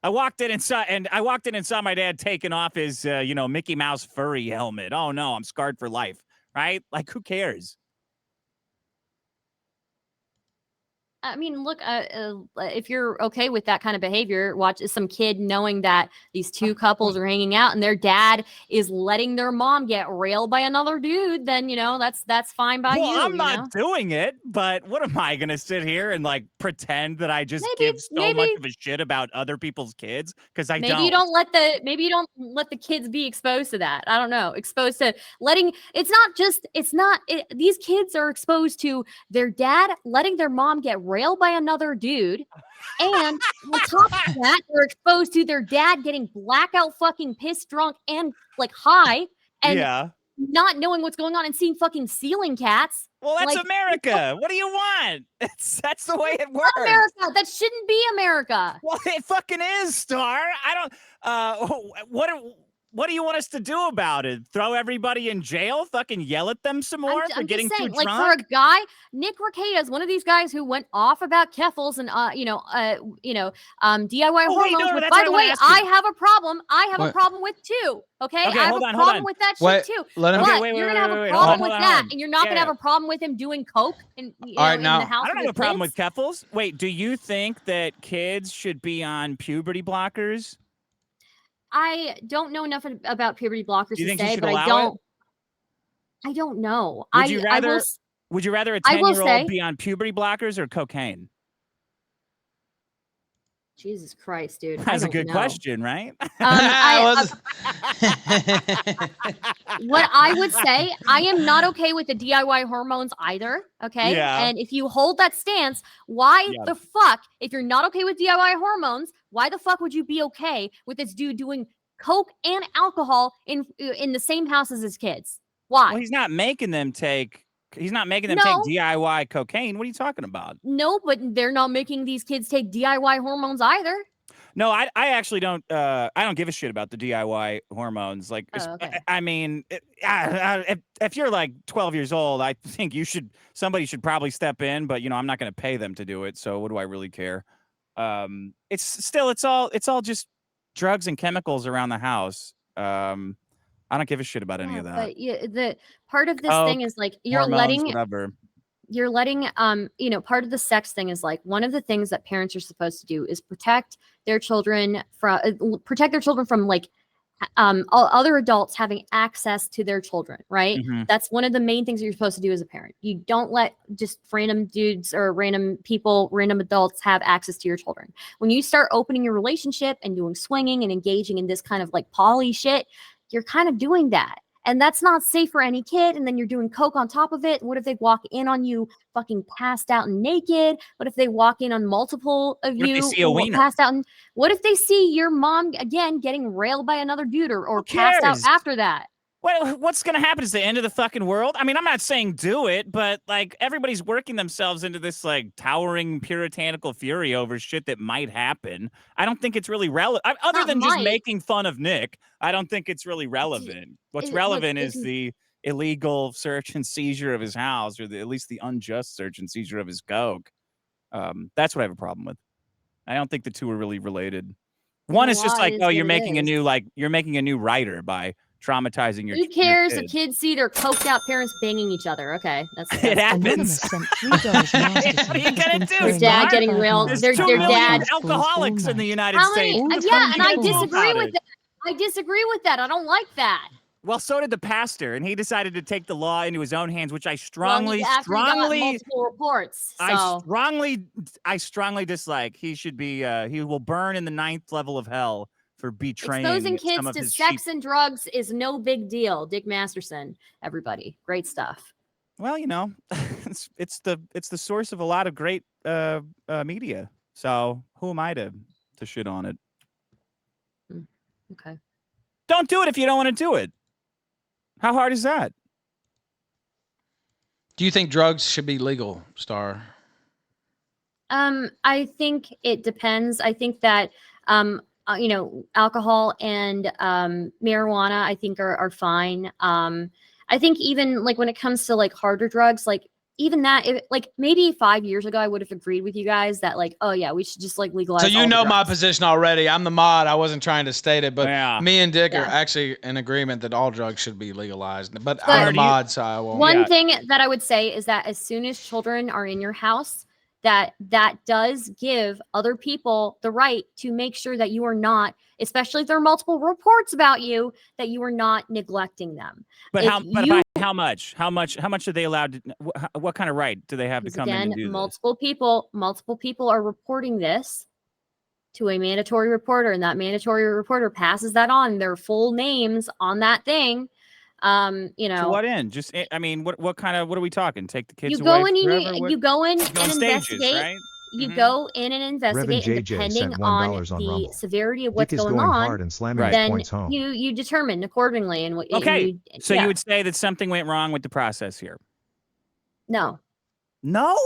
walked in and saw my dad taking off his Mickey Mouse furry helmet. Oh no, I'm scarred for life. Right? Like, who cares? I mean, look, if you're okay with that kind of behavior, watch some kid knowing that these two couples are hanging out and their dad is letting their mom get railed by another dude, then, you know, that's fine by you. I'm you not know? doing it, but what am I gonna sit here and like pretend that I just Maybe- give so much of a shit about other people's kids? Because I Maybe don't. you don't let the kids be exposed to that. I don't know. Exposed to these kids are exposed to their dad letting their mom get railed by another dude. And on top of that, they're exposed to their dad getting blackout fucking pissed drunk and like high and Yeah. not knowing what's going on and seeing fucking ceiling cats. Well, that's like, America. What do you want? That's the way it works. America. That shouldn't be America. Well, it fucking is, Star. I don't. What do you want us to do about it? Throw everybody in jail? Fucking yell at them some more for I'm getting just saying, too like drunk? for a guy, Nick Rekieta is one of these guys who went off about Keffels and DIY Oh, wait, hormones. no, which, that's by what the I wanna way, ask you. I have a problem. I have a What? problem with too. Okay, Okay, I have hold a on, hold problem on. with that Wait, shit too. let him But get. wait, you're wait, gonna have wait, a wait, problem hold with on, that, hold on. and you're not gonna have Yeah. a problem with him doing coke in, All right, in now- the house. I don't with have a his problem kids. with Keffels. Wait, do you think that kids should be on puberty blockers? I don't know enough about puberty blockers Do you to think you say, should but allow it? I don't know. Would you I will rather? s- Would you rather a I will 10-year-old say- be on puberty blockers or cocaine? Jesus Christ, dude. I That's a don't good know. question, right? What I would say, I am not okay with the DIY hormones either. Okay. Yeah. And if you hold that stance, why Yeah. the fuck, if you're not okay with DIY hormones, why the fuck would you be okay with this dude doing coke and alcohol in the same house as his kids? Why? Well, he's not making them take. He's not making them No. take DIY cocaine. What are you talking about? No, but they're not making these kids take DIY hormones either. No, I actually don't. I don't give a shit about the DIY hormones. Like, Oh, okay. I mean, if you're like 12 years old, I think somebody should probably step in. But I'm not going to pay them to do it. So what do I really care? It's all just drugs and chemicals around the house. I don't give a shit about any of that. But the part of this Coke, thing is like Hormones, whatever. you're letting part of the sex thing is like one of the things that parents are supposed to do is protect their children from like other adults having access to their children, right? Mhm. That's one of the main things you're supposed to do as a parent. You don't let just random dudes or random people, random adults have access to your children. When you start opening your relationship and doing swinging and engaging in this kind of like poly shit, you're kind of doing that. And that's not safe for any kid. And then you're doing coke on top of it. What if they walk in on you fucking passed out and naked? What if they walk in on multiple of What if they you see a wiener? passed out? And what if they see your mom again getting railed by another dude or Who passed out cares? after that? What's going to happen? Is the end of the fucking world? I mean, I'm not saying do it, but like everybody's working themselves into this like towering puritanical fury over shit that might happen. I don't think it's really relevant. Other Not than just might. making fun of Nick, I don't think it's really relevant. What's relevant is the illegal search and seizure of his house, or at least the unjust search and seizure of his coke. That's what I have a problem with. I don't think the two are really related. One is just like, oh, you're making a new writer by traumatizing your Who cares? The kid. kids see their coked out parents banging each other. Okay, that's It Anonymous happens. sent $3 Masterson What are you has gonna been do, throwing Dad out getting bad railed. news There's Their 2 million dad- alcoholics in the United How States. many? All the Yeah, and I people disagree about with it. that. I disagree with that. I don't like that. Well, so did the pastor, and he decided to take the law into his own hands, which I Well, strongly, after he got multiple reports. So I strongly dislike. He should be. He will burn in the 9th level of hell for betraying exposing some kids of to his sex sheep. and drugs is no big deal. Dick Masterson, everybody, great stuff. Well, you know, it's the source of a lot of great media. So who am I to shit on it? Okay. Don't do it if you don't want to do it. How hard is that? Do you think drugs should be legal, Star? I think it depends. I think that alcohol and marijuana, I think are fine. I think even like when it comes to like harder drugs, like even that, like maybe 5 years ago, I would have agreed with you guys that like, oh yeah, we should just like legalize. So you all the know my drugs. position already. I'm the mod. I wasn't trying to state it, but Yeah. me and Dick are Yeah. actually in agreement that all drugs should be legalized. But But- I'm the Are you- mod, so I won't. One Yeah. thing that I would say is that as soon as children are in your house, that does give other people the right to make sure that you are not, especially if there are multiple reports about you, that you are not neglecting them. But If by how much? How much are they allowed to? What kind of right do they have to Because come in again, and do this? multiple people are reporting this to a mandatory reporter, and that mandatory reporter passes that on, their full names on that thing. To what end? Just, I mean, what kind of, what are we talking? Take the kids You away go in, forever? What- you go in Go and on stages, investigate. right? You Mhm. go in and investigate, and JJ depending sent on $1 on the Rumble. severity of what's Dick is going going on, hard and slamming his then points home. you determine accordingly. And Okay, so yeah. you would say that something went wrong with the process here? No. No?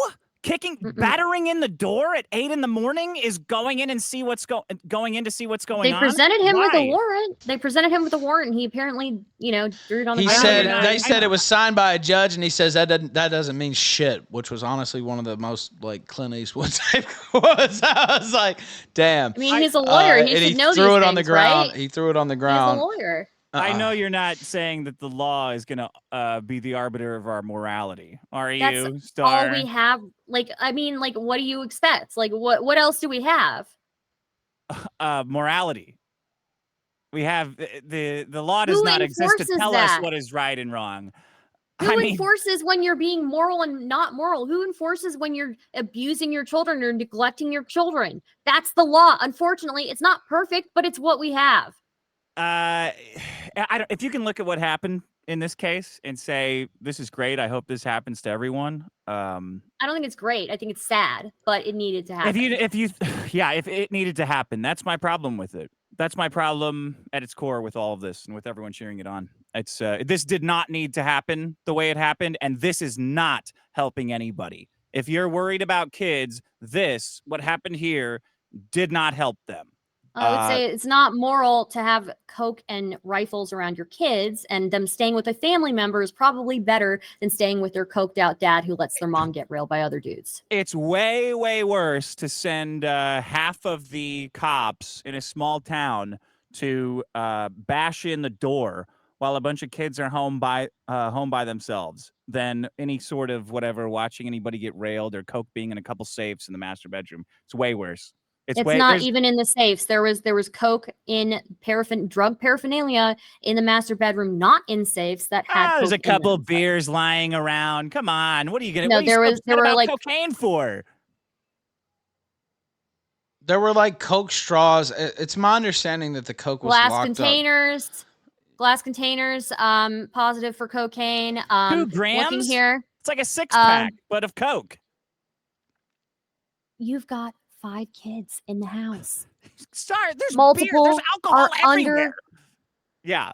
Mm-mm. Battering in the door at 8 a.m. is going in and see what's going in to see what's going They on. presented him with a Why? warrant. They presented him with a warrant, and he apparently, threw it on the He ground. said Yeah. they said it was signed by a judge, and he says that doesn't mean shit, which was honestly one of the most like Clint Eastwood type quotes. I was like, damn. I mean, he's a lawyer. He and should know threw these it on the things, ground. right? He threw it on the He's a ground. lawyer. I know you're not saying that the law is going to be the arbiter of our morality, are That's you, Star? all we have. Like, I mean, like, what do you expect? Like, what else do we have? Morality. We have the law does Who not exist to enforces tell that? us what is right and wrong. Who I mean, enforces when you're being moral and not moral? Who enforces when you're abusing your children or neglecting your children? That's the law. Unfortunately, it's not perfect, but it's what we have. if you can look at what happened in this case and say this is great, I hope this happens to everyone. I don't think it's great. I think it's sad, but it needed to happen. If it needed to happen, that's my problem with it. That's my problem at its core with all of this and with everyone cheering it on. It's this did not need to happen the way it happened, and this is not helping anybody. If you're worried about kids, what happened here did not help them. I would say it's not moral to have coke and rifles around your kids, and them staying with a family member is probably better than staying with their coked out dad who lets their mom get railed by other dudes. It's way, way worse to send half of the cops in a small town to bash in the door while a bunch of kids are home by themselves than any sort of whatever watching anybody get railed or coke being in a couple safes in the master bedroom. It's way worse. It's It's way not there's- even in the safes. There was coke in drug paraphernalia in the master bedroom, not in safes that had. there's a coke in couple them. beers lying around. Come on, what are you gonna? No, what are you there so was- upset there were, about like- cocaine for? There were like Coke straws. It's my understanding that the Coke was Glass locked containers, positive for cocaine. 2 Looking grams? here, It's like a 6-pack, but of Coke. you've got 5 kids in the house. Sorry, there's beer, Multiple there's alcohol are everywhere. under. Yeah.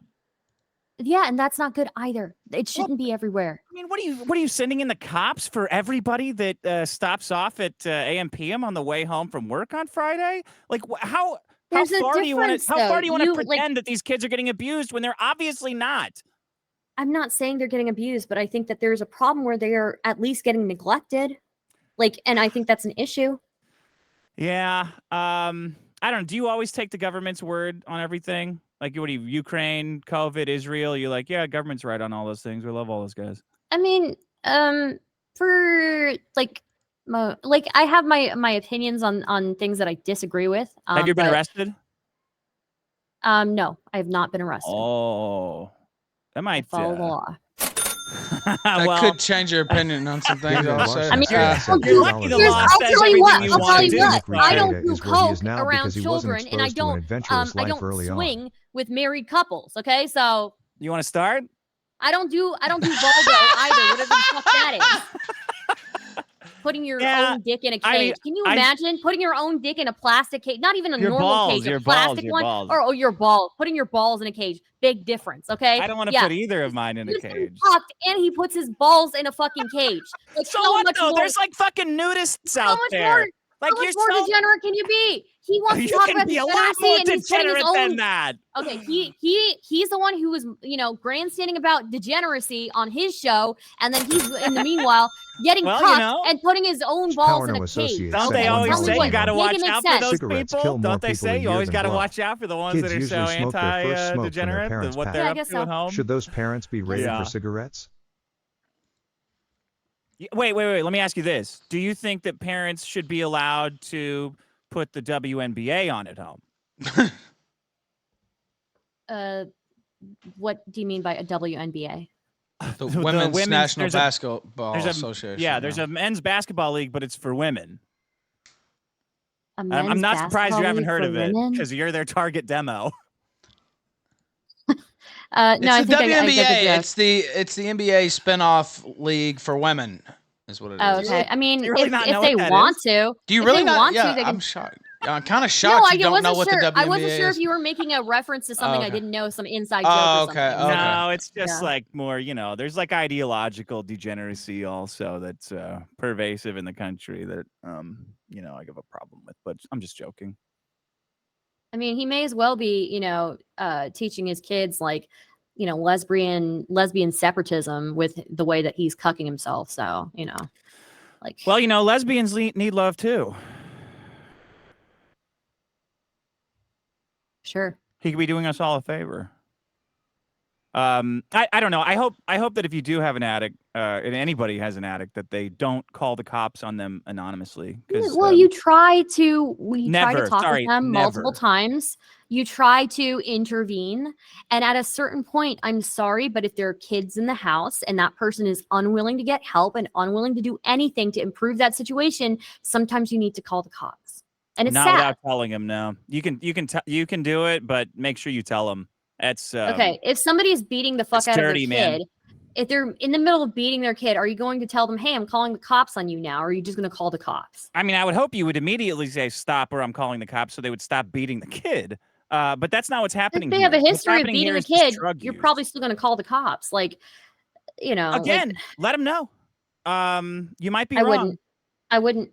Yeah, and that's not good either. It shouldn't be everywhere. I mean, what are you sending in the cops for everybody that stops off at AM/PM on the way home from work on Friday? Like, how There's a far do you want difference, to? How far though. do you want to You, like- pretend that these kids are getting abused when they're obviously not? I'm not saying they're getting abused, but I think that there's a problem where they are at least getting neglected. Like, and I think that's an issue. Yeah. I don't know. Do you always take the government's word on everything? Like, what do you, Ukraine, COVID, Israel? You're like, yeah, government's right on all those things. We love all those guys. I mean, for like, I have my opinions on things that I disagree with. Have you been but, arrested? No, I have not been arrested. Oh, that I might follow the law. That well, could change your opinion on some things. Yeah, Also, I mean, Yeah. I'll You're do- lucky the here's- law I'll says tell you what. everything you I'll want tell to you do. what. Nick I don't Rekieta do is where he is coke now around because he wasn't children, and I exposed to an don't. adventurous I life don't early on. swing with married couples. Okay, so you want to start? I don't do Balldo either. Whatever the fuck that is. Putting your Yeah, own dick in a cage. I mean, Can you I- imagine putting your own dick in a plastic cage? Not even a Your normal balls, cage, a your balls, plastic your one, balls. or your balls. Putting your balls in a cage. Big difference. Okay. I don't want to Yeah. put either of mine in a He's getting cage. fucked, and he puts his balls in a fucking cage. Like, So how what much though? more? There's like fucking nudists How out much there. more? Like How you're much more so degenerate can you be? He wants you to talk can about be a lot more degeneracy, and he's putting his degenerate than own. that. Okay, he's the one who was, grandstanding about degeneracy on his show, and then he's in the meanwhile getting Well, cucked and putting his own It's balls power in to a associate cage. Don't Said they one always dollar say you minimum. got to Make watch it make out for sense. those Cigarettes people? kill more Don't they people a say you year always than got to blood. watch out for the ones Kids that are usually so smoke their first smoke from their anti-degenerate, parents' what pack. they're Yeah, I up guess to at so. home? Should those parents be rated Yeah. for cigarettes? Wait. Let me ask you this: do you think that parents should be allowed to put the WNBA on at home? What do you mean by a WNBA? the The Women's women's- National there's a- Basketball There's Association. yeah, there's a men's basketball league, but it's for women. A I'm men's not surprised basketball you haven't league heard for of it women? because you're their target demo. No, I It's the think I WNBA. get the joke. It's the NBA spinoff league for women. Is what it is. Oh, okay. I mean, Do you really not know if what they that want is? to, Do you if really they not? want to, Yeah, they can. I'm shocked. I'm kind of No, shocked I you don't wasn't know what sure. the WNBA I wasn't sure is. if you were making a reference to something I okay. didn't know, some inside joke Oh, or okay, something. okay. No, it's just Yeah. like more, there's like ideological degeneracy also that's pervasive in the country that I have a problem with, but I'm just joking. I mean, he may as well be, teaching his kids like, lesbian separatism with the way that he's cucking himself. So, like. Well, lesbians need love too. Sure. He could be doing us all a favor. I don't know. I hope that if you do have an addict, and anybody has an addict, that they don't call the cops on them anonymously. Well, you try to Never, talk sorry, with them multiple never. times. You try to intervene, and at a certain point, I'm sorry, but if there are kids in the house and that person is unwilling to get help and unwilling to do anything to improve that situation, sometimes you need to call the cops. And it's not sad. without telling him. No, you can do it, but make sure you tell them. That's Okay, if somebody is beating the fuck it's out dirty, of their man. kid, if they're in the middle of beating their kid, are you going to tell them, "Hey, I'm calling the cops on you now," or are you just going to call the cops? I mean, I would hope you would immediately say stop, or I'm calling the cops, so they would stop beating the kid. But that's not what's happening. If they here. have a What's history of happening beating here a is just kid, drug you're use. probably still going to call the cops. Like, Again, let them know. You might be wrong. I wouldn't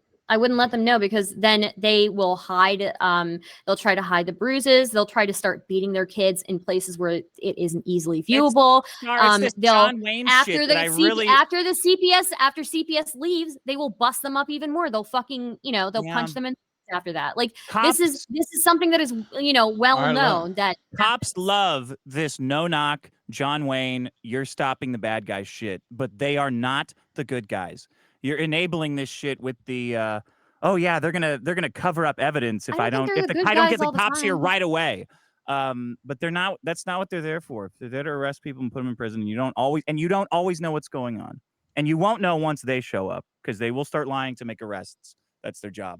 let them know, because then they will hide. They'll try to hide the bruises. They'll try to start beating their kids in places where it isn't easily viewable. It's this They'll John Wayne after shit the that I really. after the CPS leaves, they will bust them up even more. They'll fucking they'll Yeah. punch them in after that. Like Cops, this is something that is well All right, known that cops love this no knock John Wayne. You're stopping the bad guy shit, but they are not the good guys. You're enabling this shit with the oh yeah, they're gonna cover up evidence if I think don't they're if the the, good I don't guys get the all the cops here time. right away. But they're not. That's not what they're there for. They're there to arrest people and put them in prison. You don't always know what's going on, and you won't know once they show up because they will start lying to make arrests. That's their job.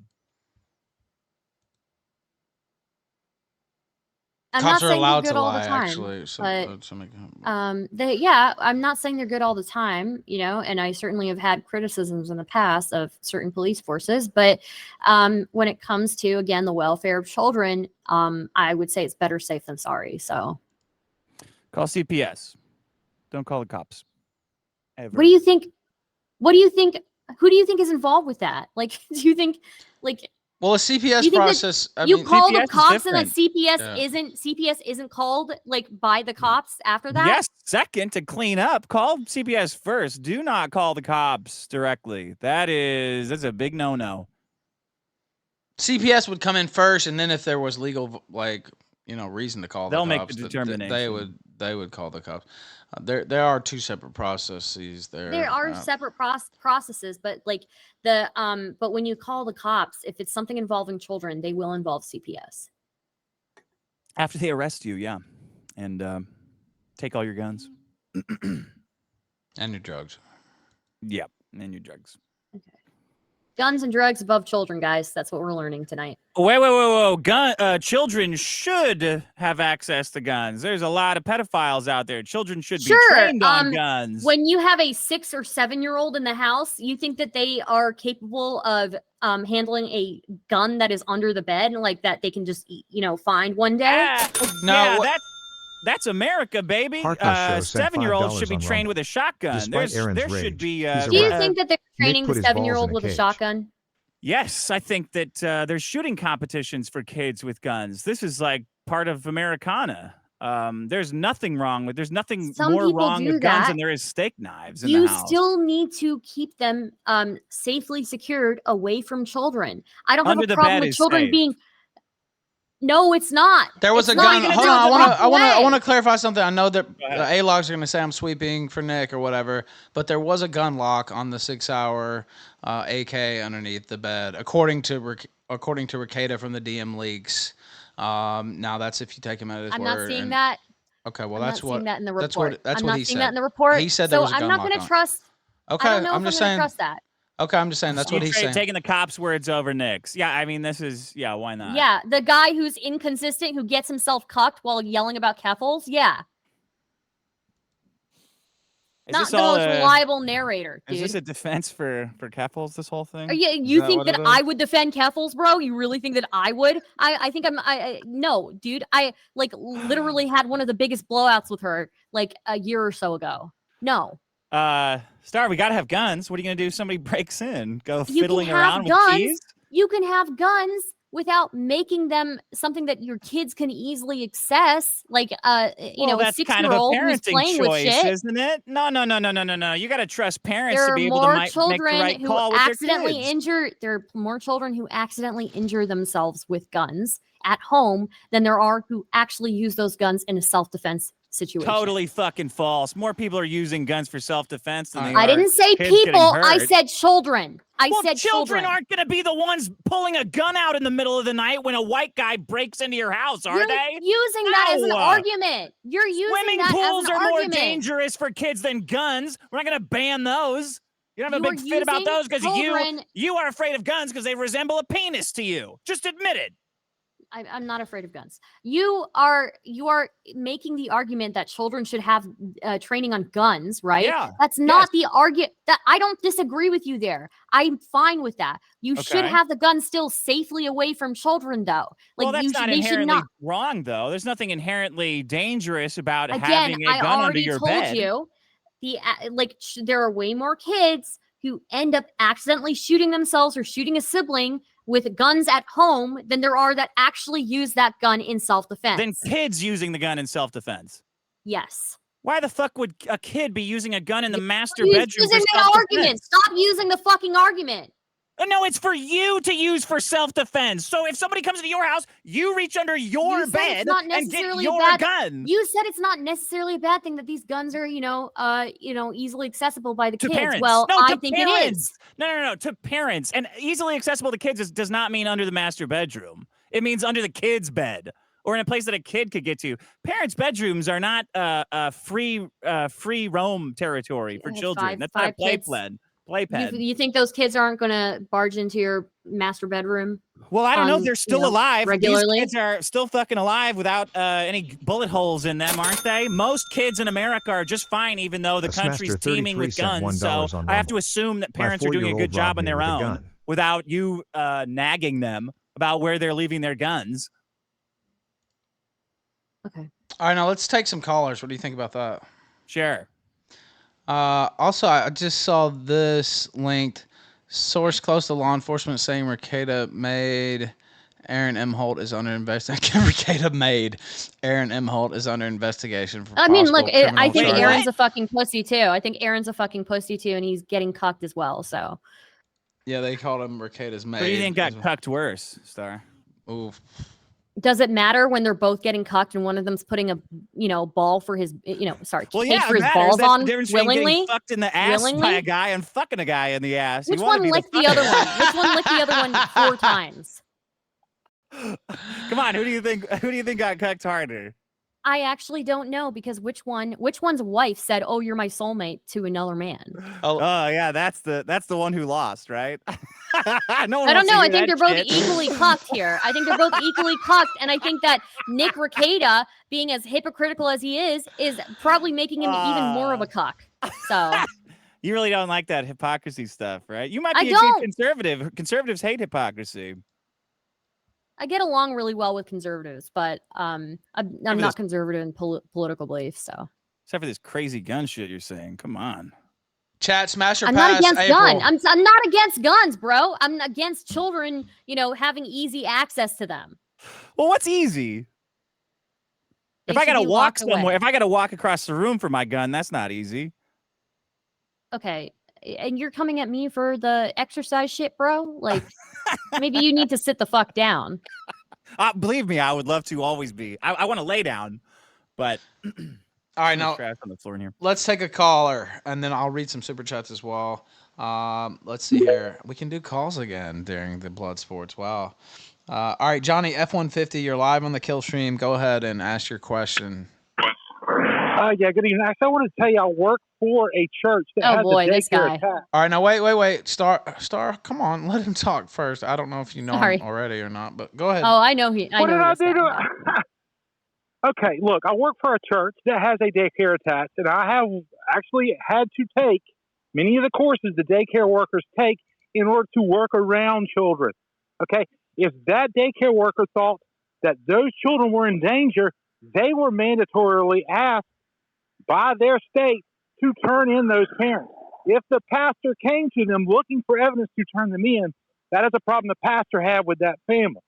I'm Cops not are saying they're allowed good to all the lie, time, actually. but To make, I'm not saying they're good all the time, and I certainly have had criticisms in the past of certain police forces, but when it comes to, again, the welfare of children, I would say it's better safe than sorry. So Call CPS. Don't call the cops. Ever. what do you think? Who do you think is involved with that? Like, do you think, like, well, a do you CPS think that process. you call the CPS is cops and that different. CPS isn't called like by the cops after that? Yes, second to clean up. Call CPS first. Do not call the cops directly. That's a big no-no. CPS would come in first, and then if there was legal, reason to call They'll the make cops, the determination. they would call the cops. There are two separate processes there. There are separate processes, but but when you call the cops, if it's something involving children, they will involve CPS. After they arrest you, yeah. And take all your guns. and your drugs. Yep, and your drugs. Okay. Guns and drugs above children, guys. That's what we're learning tonight. Whoa. Children should have access to guns. There's a lot of pedophiles out there. Children should be trained on guns. When you have a 6 or 7-year-old in the house, you think that they are capable of handling a gun that is under the bed, like that they can just, find one day? That's America, baby. Harkness show sent 7-year-olds should be $5 on trained Rumble. with a shotgun. Despite Aaron's There rage, should be. he's Do you arrested. think that they're training put the his balls 7-year-old in a with a cage. shotgun? Yes, I think that there's shooting competitions for kids with guns. This is like part of Americana. There's nothing more wrong with guns than there is steak knives in the house. You still need to keep them safely secured away from children. I don't have a problem with children being. No, it's not. There was a gun. Hold on, I want to clarify something. I know that A-logs are going to say I'm sweeping for Nick or whatever, but there was a gun lock on the 6-hour AK underneath the bed, according to Rekieta from the DM leaks. Now that's if you take him at his word. I'm not seeing that. Okay, well I'm that's not what seeing that in the report. that's what he said. I'm not seeing that in the report. He said there was a gun lock. lock I'm not on it. trust. Okay, I don't know I'm if just I'm saying. gonna trust that. Okay, I'm just saying that's what he's saying. Taking the cops' words over Nick's. Yeah, I mean, why not? Yeah, the guy who's inconsistent, who gets himself cucked while yelling about Keffels. Yeah. Not the most reliable narrator, dude. Is this a defense for Keffels, this whole thing? You think that I would defend Keffels, bro? You really think that I would? I think no, dude. I literally had one of the biggest blowouts with her like a year or so ago. No. Star, we gotta have guns. What are you gonna do if somebody breaks in? Go fiddling around with keys? You can have guns without making them something that your kids can easily access, like a 6-year-old who's playing with shit, isn't it? No. You gotta trust parents to be able to make the right call with their kids. There are more children who accidentally injure themselves with guns at home than there are who actually use those guns in a self-defense situation. Totally fucking false. More people are using guns for self-defense than they are. I didn't say people. I said children. Children aren't going to be the ones pulling a gun out in the middle of the night when a white guy breaks into your house, are they? Using that as an argument. You're using Swimming that pools as an are argument. more dangerous for kids than guns. We're not going to ban those. You don't have a big fit about those because you are afraid of guns because they resemble a penis to you. Just admit it. I'm not afraid of guns. You are making the argument that children should have training on guns, right? Yeah. That's not the argument. That I don't disagree with you there. I'm fine with that. You should have the gun still safely away from children, though. Well, that's not inherently wrong, though. There's nothing inherently dangerous about having a gun under your bed. There are way more kids who end up accidentally shooting themselves or shooting a sibling with guns at home than there are that actually use that gun in self-defense. Than kids using the gun in self-defense. Yes. Why the fuck would a kid be using a gun in the master bedroom? Using that argument. Stop using the fucking argument. No, it's for you to use for self-defense. So if somebody comes into your house, you reach under your You said bed it's not and get necessarily your bad. gun. You said it's not necessarily a bad thing that these guns are, easily accessible by the To kids. parents. Well, No, I to think it parents. is. No. To parents. And easily accessible to kids does not mean under the master bedroom. It means under the kid's bed or in a place that a kid could get to. Parents' bedrooms are not free roam territory for children. That's not a playpen. You think those kids aren't going to barge into your master bedroom? Well, I don't know. They're still alive. Regularly? These kids are still fucking alive without any bullet holes in them, aren't they? Most kids in America are just fine, even though the country's teeming with guns. So I have to assume that parents are doing a good job on their own without you nagging them about where they're leaving their guns. Okay. All right, now let's take some callers. What do you think about that? Sure. Also, I just saw this linked source close to law enforcement saying Rekieta made Aaron M. Holt is under investigation. Rekieta made Aaron M. Holt is under investigation for possible criminal I think charges. Aaron's a fucking pussy too. I think Aaron's a fucking pussy too, and he's getting cucked as well. So. Yeah, they called him Rekieta's maid. Who do you think got cucked worse, Star? Ooh. Does it matter when they're both getting cucked and one of them's putting a ball for his cake for his balls on willingly? Fucked in the ass by a guy and fucking a guy in the ass. Which one licked the other one? Which one licked the other one 4 times? Come on, who do you think got cucked harder? I actually don't know because which one's wife said, "Oh, you're my soulmate" to another man? Oh yeah, that's the one who lost, right? No one I don't know. I think they're both shit. equally cucked here. I think they're both equally cucked, and I think that Nick Rekieta, being as hypocritical as he is probably making him even more of a cuck. So you really don't like that hypocrisy stuff, right? You might be a don't. good conservative. Conservatives hate hypocrisy. I get along really well with conservatives, but I'm not conservative in political beliefs. So except for this crazy gun shit you're saying, come on. Chat smasher. I'm not against guns. I'm not against guns, bro. I'm against children, having easy access to them. Well, what's easy? If I gotta walk somewhere, if I gotta walk across the room for my gun, that's not easy. Okay. And you're coming at me for the exercise shit, bro? Like, maybe you need to sit the fuck down. Believe me, I would love to always be. I want to lay down, but all right, now trash on the floor in here. Let's take a caller, and then I'll read some super chats as well. Let's see here. We can do calls again during the blood sports. Wow. All right, Johnny F-150, you're live on the kill stream. Go ahead and ask your question. Yeah, good evening. I wanted to tell you I work for a church that has a daycare attached. All right, now wait. Star, come on, let him talk first. I don't know if you know him already or not, but go ahead. Oh, I know he. What did I do? Okay, look, I work for a church that has a daycare attached, and I have actually had to take many of the courses the daycare workers take in order to work around children. Okay, if that daycare worker thought that those children were in danger, they were mandatorily asked by their state to turn in those parents. If the pastor came to them looking for evidence to turn them in, that is a problem the pastor had with that family.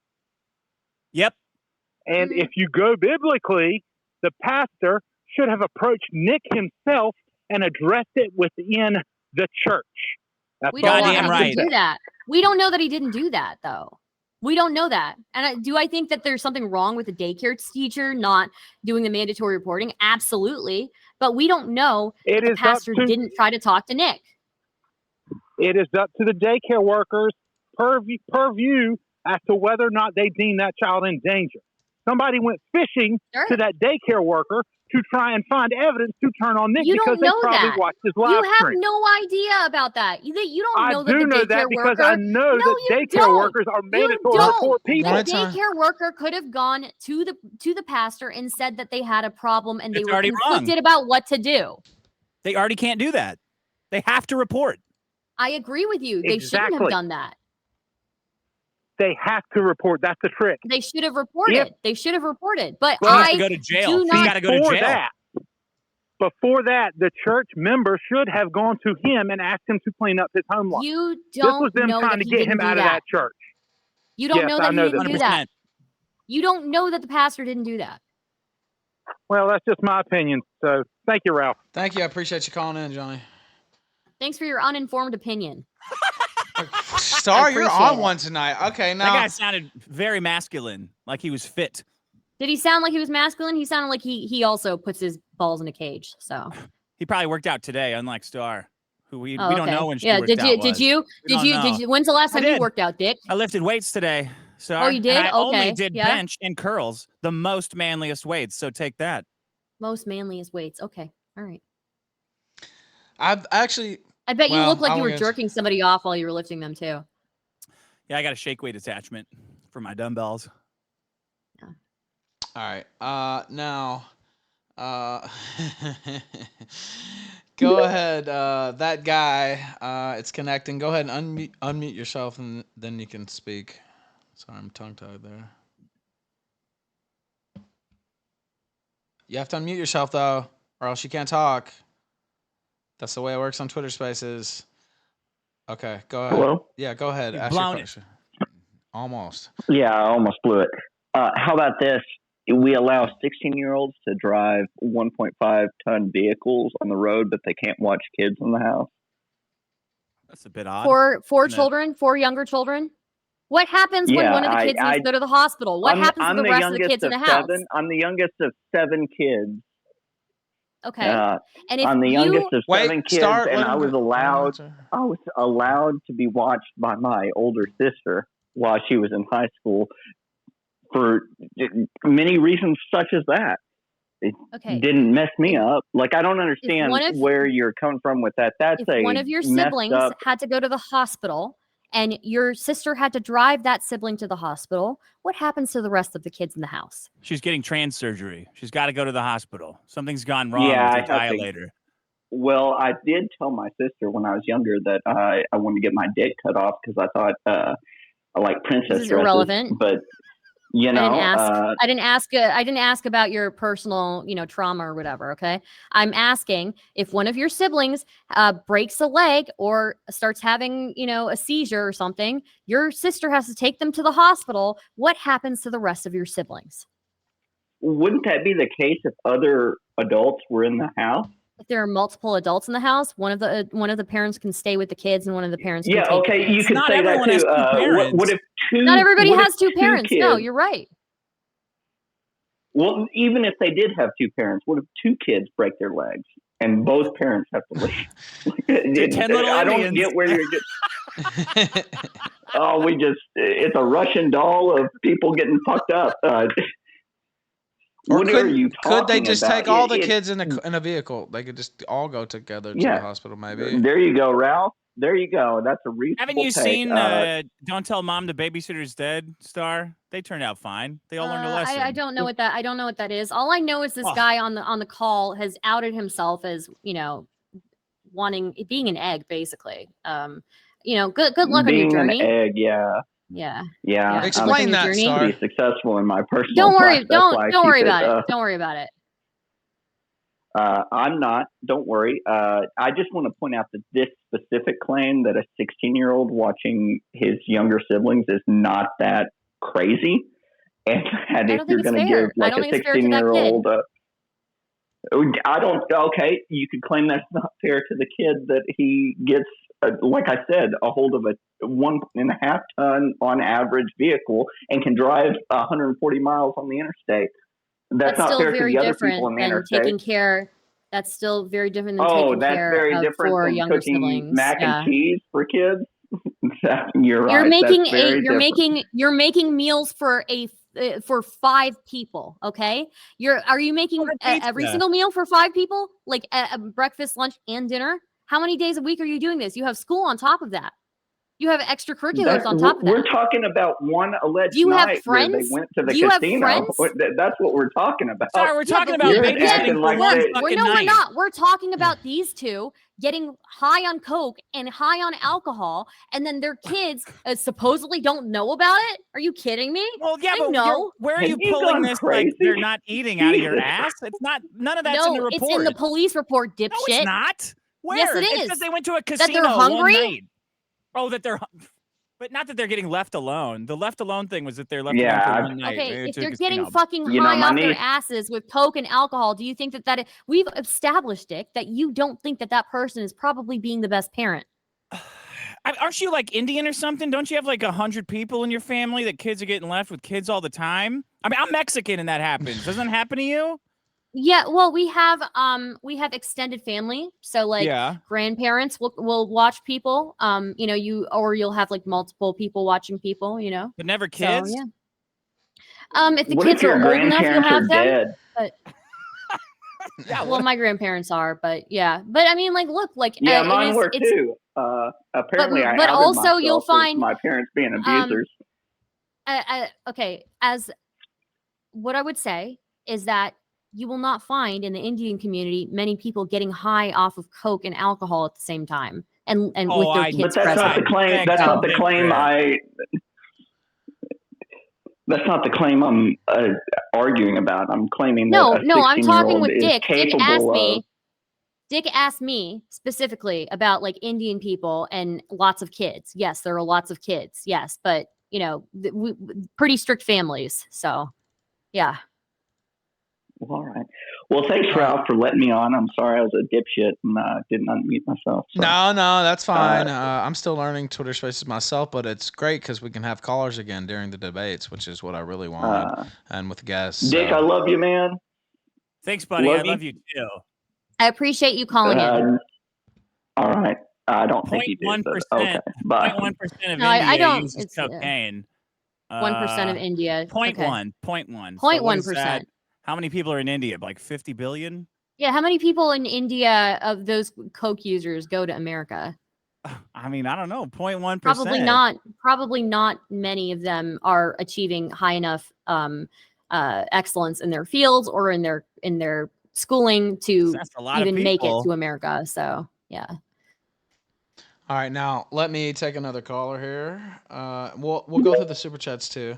Yep. And if you go biblically, the pastor should have approached Nick himself and addressed it within the church. We don't know that he didn't do that. We don't know that he didn't do that, though. We don't know that. And do I think that there's something wrong with the daycare teacher not doing the mandatory reporting? Absolutely. But we don't know if the pastor didn't try to talk to Nick. It is up to the daycare workers purview as to whether or not they deem that child in danger. Somebody went fishing to that daycare worker to try and find evidence to turn on Nick because they probably watched his live stream. You have no idea about that. You don't know that the daycare worker... I do know that because I know that daycare workers are mandatory to report people. The daycare worker could have gone to the pastor and said that they had a problem and they were conflicted about what to do. They already can't do that. They have to report. I agree with you. They shouldn't have done that. They have to report. That's the trick. They should have reported. Yep. They should have reported. But he has to go to jail. He's got to go to jail. Before that, the church member should have gone to him and asked him to clean up his home life. You don't This was them know trying to get him out of that church. You don't know that he didn't do that. You don't know that the pastor didn't do that. Well, that's just my opinion. So thank you, Ralph. Thank you. I appreciate you calling in, Johnny. Thanks for your uninformed opinion. Star, you're appreciate on it. one tonight. Okay, That now guy sounded very masculine, like he was fit. Did he sound like he was masculine? He sounded like he also puts his balls in a cage. So. He probably worked out today, unlike Star, who we Oh, don't okay. know when she Yeah. worked Did out. you? Did you? Did you? When's the last I time you did. worked out, Dick? I lifted weights today, Star. Oh, you did? And I only Okay, did yeah. bench and curls, the most manliest weights. So take that. Most manliest weights. Okay. All right. I've actually. I bet you Well, look like I you were won't get- jerking somebody off while you were lifting them too. Yeah, I got a shake weight attachment for my dumbbells. All right. Now, go ahead. That guy. It's connecting. Go ahead and unmute yourself, and then you can speak. Sorry, I'm tongue-tied there. You have to unmute yourself though, or else you can't talk. That's the way it works on Twitter Spaces. Okay, go ahead. Hello? Yeah, go ahead. You've Ask your blown it. question. Almost. Yeah, I almost blew it. How about this? We allow 16-year-olds to drive 1.5-ton vehicles on the road, but they can't watch kids in the house. That's a bit odd. Four isn't it? children, four younger children. What happens when one of the kids needs to go to the hospital? What happens to the rest of the kids in the house? I'm the youngest of 7 kids. Okay. And if I'm the youngest of 7 kids, and I was allowed to be watched by my older sister while she was in high school for many reasons such as that. It didn't mess me up. Like, I don't understand where you're coming from with that. That's if one of your siblings had to go to the hospital and your sister had to drive that sibling to the hospital, what happens to the rest of the kids in the house? She's getting trans surgery. She's got to go to the hospital. Something's gone wrong with her dilator. Well, I did tell my sister when I was younger that I wanted to get my dick cut off because I thought I like princess This is dresses, irrelevant. but you know, I didn't ask about your personal, trauma or whatever. Okay. I'm asking if one of your siblings breaks a leg or starts having, a seizure or something, your sister has to take them to the hospital. What happens to the rest of your siblings? Wouldn't that be the case if other adults were in the house? If there are multiple adults in the house, one of the parents can stay with the kids, and one of the parents can take okay, the kids. you can say that too. What if two? Not everybody has two two parents. Kids, no, you're right. Well, even if they did have 2 parents, what if 2 kids break their legs and both parents have to leave? I don't get where you're getting. It's a Russian doll of people getting fucked up. Or could they just take all the kids in a vehicle? They could just all go together to the hospital, maybe. There you go, Ralph. There you go. That's a reasonable Haven't you take. seen Don't Tell Mom the Babysitter's Dead, Star? They turned out fine. They all learned a lesson. I don't know what that is. All I know is this guy on the call has outed himself as, being an egg, basically. Good luck on your journey. Being an egg, yeah. Yeah. Explain that, Star. Be successful in my personal Don't worry. life. Don't worry about it. Don't worry about it. I'm not. Don't worry. I just want to point out that this specific claim that a 16-year-old watching his younger siblings is not that crazy, and that if you're going to give like a 16-year-old, I don't. Okay, you could claim that's not fair to the kid that he gets, like I said, a hold of a 1.5-ton on average vehicle and can drive 140 miles on the interstate. That's not fair to the other people on the interstate. That's still very different than taking care of 4 younger siblings. Mac and cheese for kids. You're right. You're making meals for 5 people. Okay. Are you making every single meal for 5 people? Like breakfast, lunch, and dinner? How many days a week are you doing this? You have school on top of that. You have extracurriculars on top of that. We're talking about one alleged you night have friends? where they went to the Do you casino. Have friends? That's what we're talking about. Sorry, we're talking about babysitting for one fucking night. We're not. We're talking about these 2 getting high on coke and high on alcohol, and then their kids supposedly don't know about it. Are you kidding me? Well, yeah, but where are you pulling this? Crazy? Like they're not eating out of your ass? It's not. None of that's in the report. It's in the police report, dipshit. No, it's not. Where? Yes, it is. It says they went to a casino. That they're hungry. One night. Oh, that they're. But not that they're getting left alone. The left alone thing was that they're left alone for one night. Okay, if they're getting fucking high off their asses with coke and alcohol, do you think that we've established, Dick, that you don't think that person is probably being the best parent? Aren't you like Indian or something? Don't you have like 100 people in your family that kids are getting left with kids all the time? I mean, I'm Mexican and that happens. Doesn't it happen to you? Yeah, well, we have extended family, so like Yeah. grandparents will watch people. You'll have like multiple people watching people. But never So kids? yeah. If the What kids if your are old enough, you'll grandparents have are them. dead? But Yeah, well, my grandparents are, but yeah. But I mean, like, look, like Yeah, it mine is. were It's too. Apparently, I but outed also myself you'll as find my parents being um abusers. okay, as what I would say is that you will not find in the Indian community many people getting high off of coke and alcohol at the same time, and with their kids But that's not the present. claim. That's not the claim. That's not the claim I'm arguing about. I'm claiming that a 16-year-old I'm talking with is Dick. capable of. Dick asked me specifically about like Indian people and lots of kids. Yes, there are lots of kids. Yes, but pretty strict families. So, yeah. Well, all right. Well, thanks, Ralph, for letting me on. I'm sorry I was a dipshit and didn't unmute myself. So. No, that's fine. I'm still learning Twitter Spaces myself, but it's great because we can have callers again during the debates, which is what I really wanted, and with guests. Dick, I love you, man. Thanks, buddy. I love you too. I appreciate you calling in. All right. I don't think you did. 0.1%. Okay. Bye. 0.1% of No, India I don't. uses It's cocaine. 1% of India. 0.1. 0.1%. How many people are in India? Like 50 billion? Yeah, how many people in India of those coke users go to America? I mean, I don't know. 0.1%. Probably not many of them are achieving high enough excellence in their fields or in their schooling to even make it to America. So yeah. All right, now let me take another caller here. We'll go through the super chats too.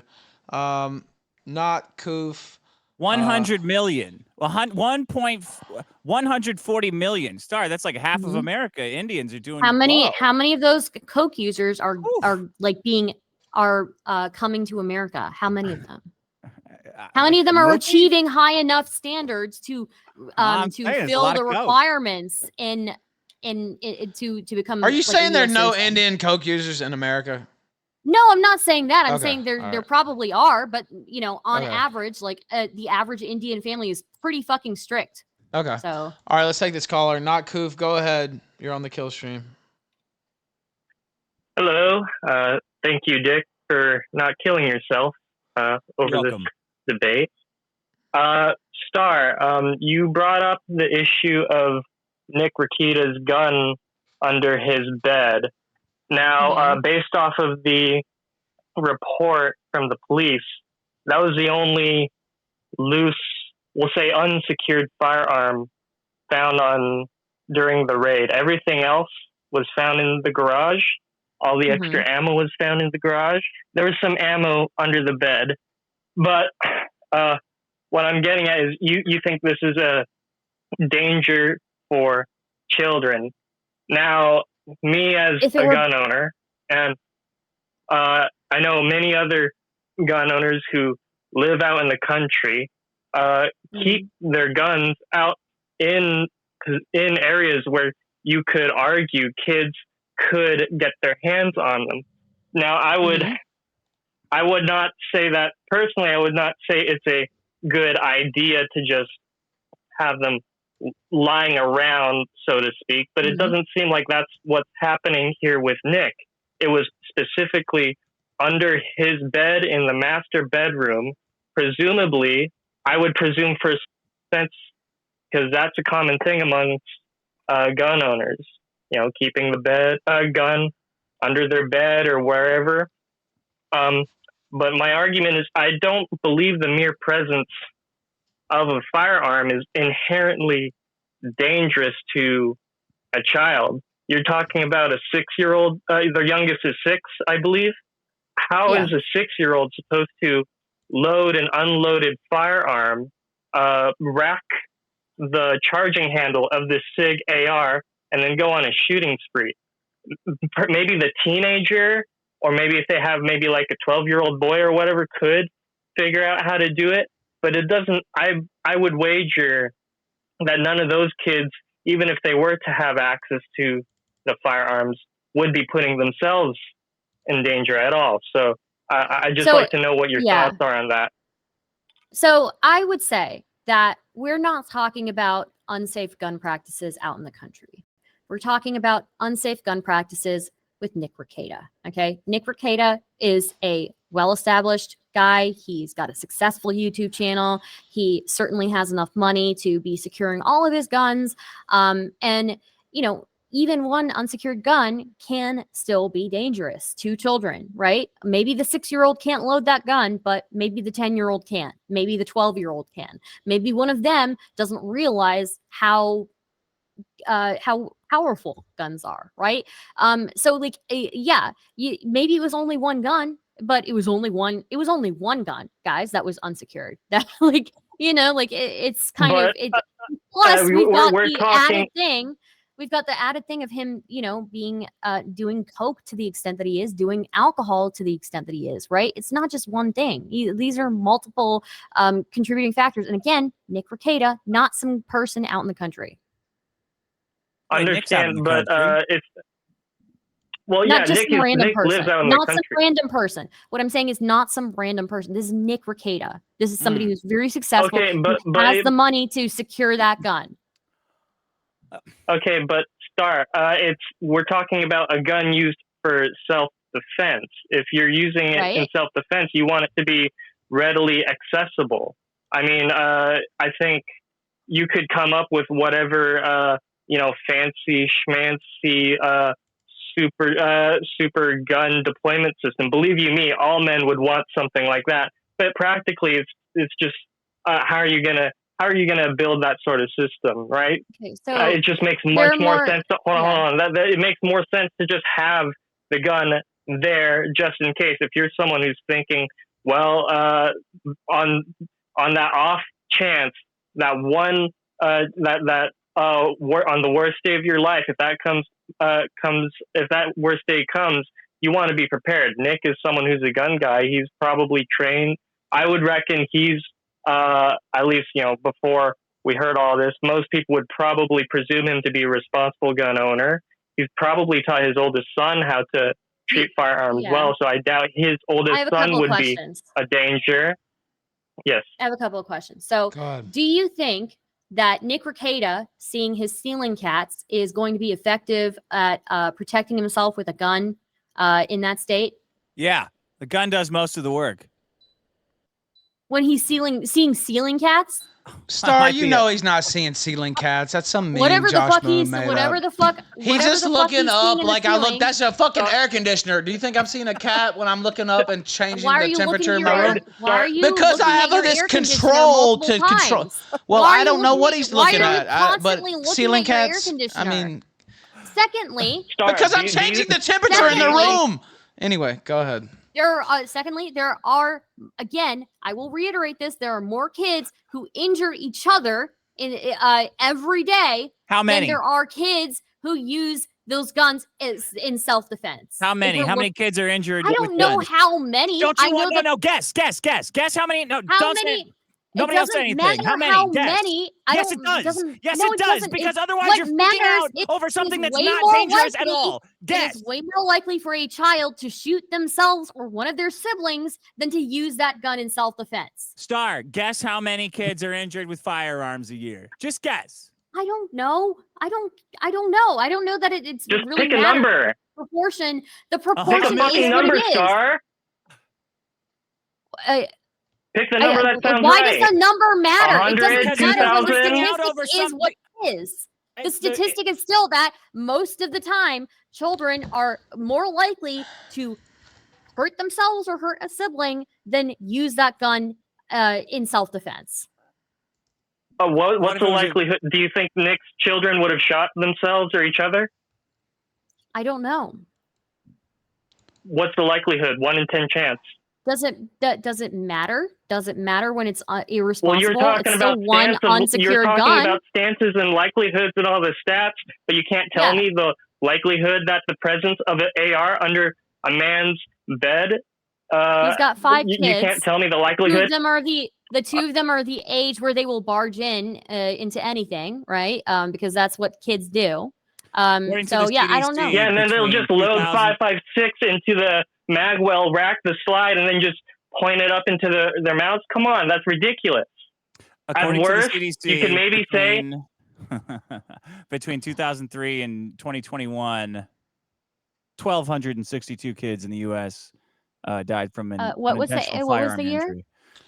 Not Koof. 100 million. 140 million. Star, that's like half of America. Indians are doing How many of those coke users are coming to America? How many of them? How many of them are achieving high enough standards to fill the requirements to become? Are you saying there are no Indian coke users in America? No, I'm not saying that. I'm saying there probably are, but on average, like the average Indian family is pretty fucking strict. Okay. So all right, let's take this caller. Not Koof. Go ahead. You're on the kill stream. Hello. Thank you, Dick, for not killing yourself over this debate. Star, you brought up the issue of Nick Rekieta's gun under his bed. Now, based off of the report from the police, that was the only loose, we'll say unsecured firearm found during the raid. Everything else was found in the garage. All the extra ammo was found in the garage. There was some ammo under the bed. But what I'm getting at is you think this is a danger for children. Now, me as a gun owner, and I know many other gun owners who live out in the country, keep their guns out in areas where you could argue kids could get their hands on them. Now, I would not say that personally. I would not say it's a good idea to just have them lying around, so to speak, but it doesn't seem like that's what's happening here with Nick. It was specifically under his bed in the master bedroom, presumably, I would presume for sense, because that's a common thing among gun owners, keeping the gun under their bed or wherever. But my argument is I don't believe the mere presence of a firearm is inherently dangerous to a child. You're talking about a 6-year-old, their youngest is 6, I believe. How is a 6-year-old supposed to load an unloaded firearm, rack the charging handle of the SIG AR, and then go on a shooting spree? Maybe the teenager, or maybe if they have maybe like a 12-year-old boy or whatever, could figure out how to do it. But it doesn't, I would wager that none of those kids, even if they were to have access to the firearms, would be putting themselves in danger at all. So I just So, like to know what your yeah. thoughts are on that. So I would say that we're not talking about unsafe gun practices out in the country. We're talking about unsafe gun practices with Nick Rekieta. Okay. Nick Rekieta is a well-established guy. He's got a successful YouTube channel. He certainly has enough money to be securing all of his guns. And, you know, even one unsecured gun can still be dangerous to children, right? Maybe the 6-year-old can't load that gun, but maybe the 10-year-old can. Maybe the 12-year-old can. Maybe one of them doesn't realize how powerful guns are, right? So like, yeah, maybe it was only one gun, but it was only one gun, guys, that was unsecured. That like, you know, like it's kind of it. Plus, we've got the added thing. We've got the added thing of him, you know, being doing coke to the extent that he is, doing alcohol to the extent that he is, right? It's not just one thing. These are multiple contributing factors. And again, Nick Rekieta, not some person out in the country. Understand, but it's not just some random person. lives out in Not the some country. random person. What I'm saying is not some random person. This is Nick Rekieta. This is somebody who's very successful, who has the money to secure that gun. Okay, but we're talking about a gun used for self-defense. If you're using it in self-defense, you want it to be readily accessible. I mean, I think you could come up with whatever fancy schmancy super gun deployment system. Believe you me, all men would want something like that. But practically, it's just how are you gonna build that sort of system, right? Okay, so it just makes much more sense. Hold on. It makes more sense to just have the gun there just in case. If you're someone who's thinking, well, on that off chance that one on the worst day of your life, if that worst day comes, you want to be prepared. Nick is someone who's a gun guy. He's probably trained. I would reckon he's at least, before we heard all this, most people would probably presume him to be a responsible gun owner. He's probably taught his oldest son how to shoot firearms well, so I doubt his oldest son would be a danger. Yes. I have a couple of questions. So, do you think that Nick Rekieta, seeing his ceiling cats, is going to be effective at protecting himself with a gun in that state? Yeah, the gun does most of the work. When he's seeing ceiling cats? Star, you know he's not seeing ceiling cats. That's some mean whatever Josh the fuck Boone he's made whatever up. the fuck He's just looking up like I look. That's a fucking Stop. air conditioner. Do you think I'm seeing a cat when I'm looking up and changing the temperature in in my room? Why are you Because I have looking at this your air conditioner control to multiple control. times? Well, Why are I you don't know what he's looking why are you at. constantly But looking ceiling at your air cats. I conditioner? mean, secondly, because I'm changing the temperature in the room. Anyway, go ahead. Secondly, there are, again, I will reiterate this, there are more kids who injure each other every day How many? than there are kids who use those guns in self-defense. How many? How many kids are injured? I don't know how many. Don't you want? No, guess. Guess how many? No, how don't many? say. Nobody else said anything. How many? Yes, it does. Yes, no, it does. Because otherwise you're freaking out over something that's not dangerous at all. Guess. It's way more likely for a child to shoot themselves or one of their siblings than to use that gun in self-defense. Star, guess how many kids are injured with firearms a year? Just guess. I don't know. I don't know. I don't know that it's just really pick a number. The Pick proportion a fucking is number, what it is. Star. Pick the number that sounds why right. does the number matter? 100, It doesn't matter. The 2,000? statistic is what it is. The statistic is still that most of the time, children are more likely to hurt themselves or hurt a sibling than use that gun in self-defense. What's the likelihood? Do you think Nick's children would have shot themselves or each other? I don't know. What's the likelihood? 1 in 10 chance. Does it matter? Does it matter when it's irresponsible? Well, you're talking about unsecured gun. About stances and likelihoods and all the stats, but you can't tell me the likelihood that the presence of an AR under a man's bed. He's got 5 kids. You can't tell me the likelihood. The two of them are the age where they will barge into anything, right? Because that's what kids do. According to So the yeah, I don't know. CDC, Yeah, and then they'll between just load 2000 556 into the magwell, rack the slide, and then just point it up into their mouths. Come on, that's ridiculous. According At to the worst, CDC, you could maybe say between 2003 and 2021, 1,262 kids in the U.S. Died from an What was unintentional what was firearm the year? injury.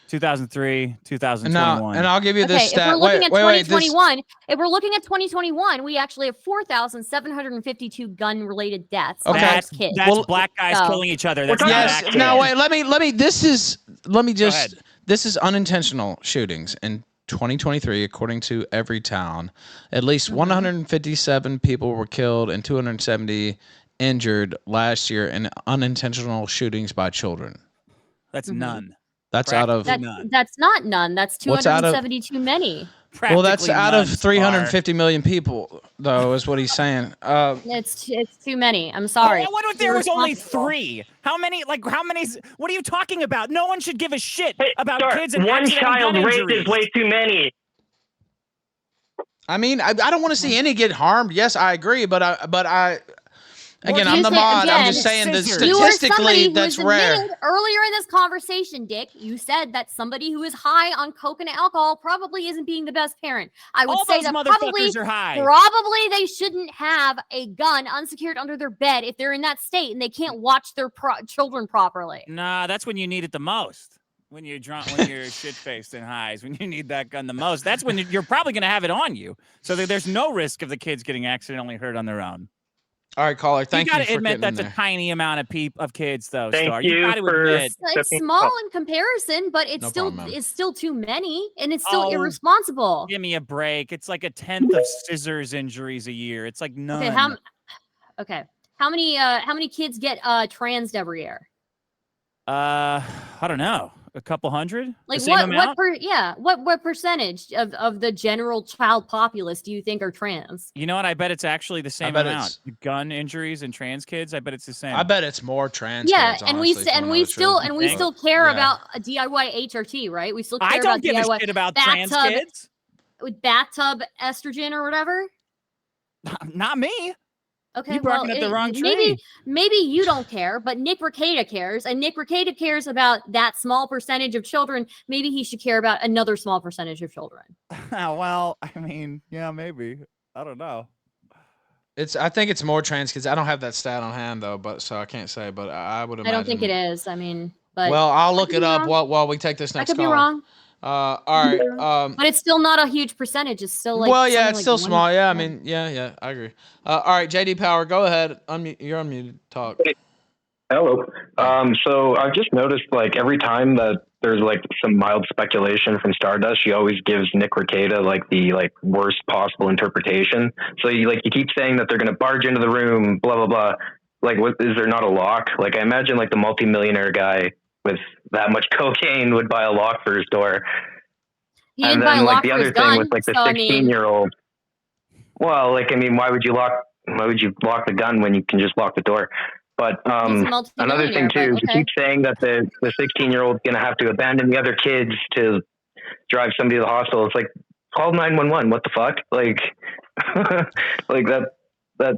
2003, And 2021. I'll give you this Okay, if stat. we're looking at Wait, this 2021, if we're looking at 2021, we actually have 4,752 gun-related deaths Okay. amongst kids. That's Well, black guys so- killing each other. We're That's talking not about yes. accident. Now wait. Let me. Go ahead. This is unintentional shootings in 2023, according to Everytown. At least 157 people were killed and 270 injured last year in unintentional shootings by children. That's none. That's out of Practically none. That's not none. That's What's out of- 270 too many. well, that's Practically out of none, 350 million people, though, is what he's saying. It's too many. I'm sorry. Oh, what if there was only Irresponsible. 3? How many? What are you talking about? No one should give a shit Hey, about Star, kids and one accidental child gun raped injuries. is way too many. I mean, I don't want to see any get harmed. Yes, I agree, but again, Well, I'm the you mod. said- I'm again, just saying that scissors. You were statistically, somebody who that's was rare. admitted earlier in this conversation, Dick. You said that somebody who is high on coke and alcohol probably isn't being the best parent. I would All say those that motherfuckers are high. probably they shouldn't have a gun unsecured under their bed if they're in that state and they can't watch their children properly. Nah, that's when you need it the most. When you're drunk, when you're shit-faced and high, is when you need that gun the most. That's when you're probably going to have it on you, so that there's no risk of the kids getting accidentally hurt on their own. All right, caller. Thank you, gotta for admit getting in that's a there. tiny amount of kids, though. Thank Star. you got to for- admit. It's Stephanie- small in comparison, but it's No still problem, ma'am. it's still too many, and it's still Oh, irresponsible. Give me a break. It's like 1/10 of scissors injuries a year. It's like none. Okay, how many kids get transed every year? I don't know. A couple hundred? Like the same amount? what percentage of the general child populace do you think are trans? You know what? I bet it's actually the same bet amount. Gun injuries and trans kids. I bet it's the same. I bet it's more trans. Yeah, kids, and honestly, if you wanna know the truth. still care Yeah. about a DIY HRT, right? We still care I don't about give DIY a shit about trans bathtub- kids. with bathtub estrogen or whatever. Not me. Okay, You barking at the wrong tree. Maybe you don't care, but Nick Rekieta cares, and Nick Rekieta cares about that small percentage of children. Maybe he should care about another small percentage of children. Well, I mean, yeah, maybe. I don't know. I think it's more trans kids. I don't have that stat on hand though, but so I can't say. But I would imagine. I don't think it is. I mean, but Well, I'll look could it be up wrong. while we take this I next could be call. wrong, All right. but it's still not a huge percentage. It's still like Well, yeah, something it's like still 1%. small. Yeah, I mean, yeah, I agree. All right, JD Power, go ahead. Unmute. You're unmuted. Talk. Hello. So I've just noticed, like, every time that there's like some mild speculation from Stardust, she always gives Nick Rekieta like the worst possible interpretation. So you keep saying that they're going to barge into the room, blah blah blah. Like, what is there not a lock? Like, I imagine like the multimillionaire guy with that much cocaine would buy a lock for his door. He didn't buy a lock the for other his thing gun, with like the so I mean, 16-year-old. Well, like, I mean, why would you lock the gun when you can just lock the door? But another thing too, but you keep saying that the 16-year-old is going to have to abandon the other kids to drive somebody to the hospital. It's like, call 911. What the fuck? Like, like that's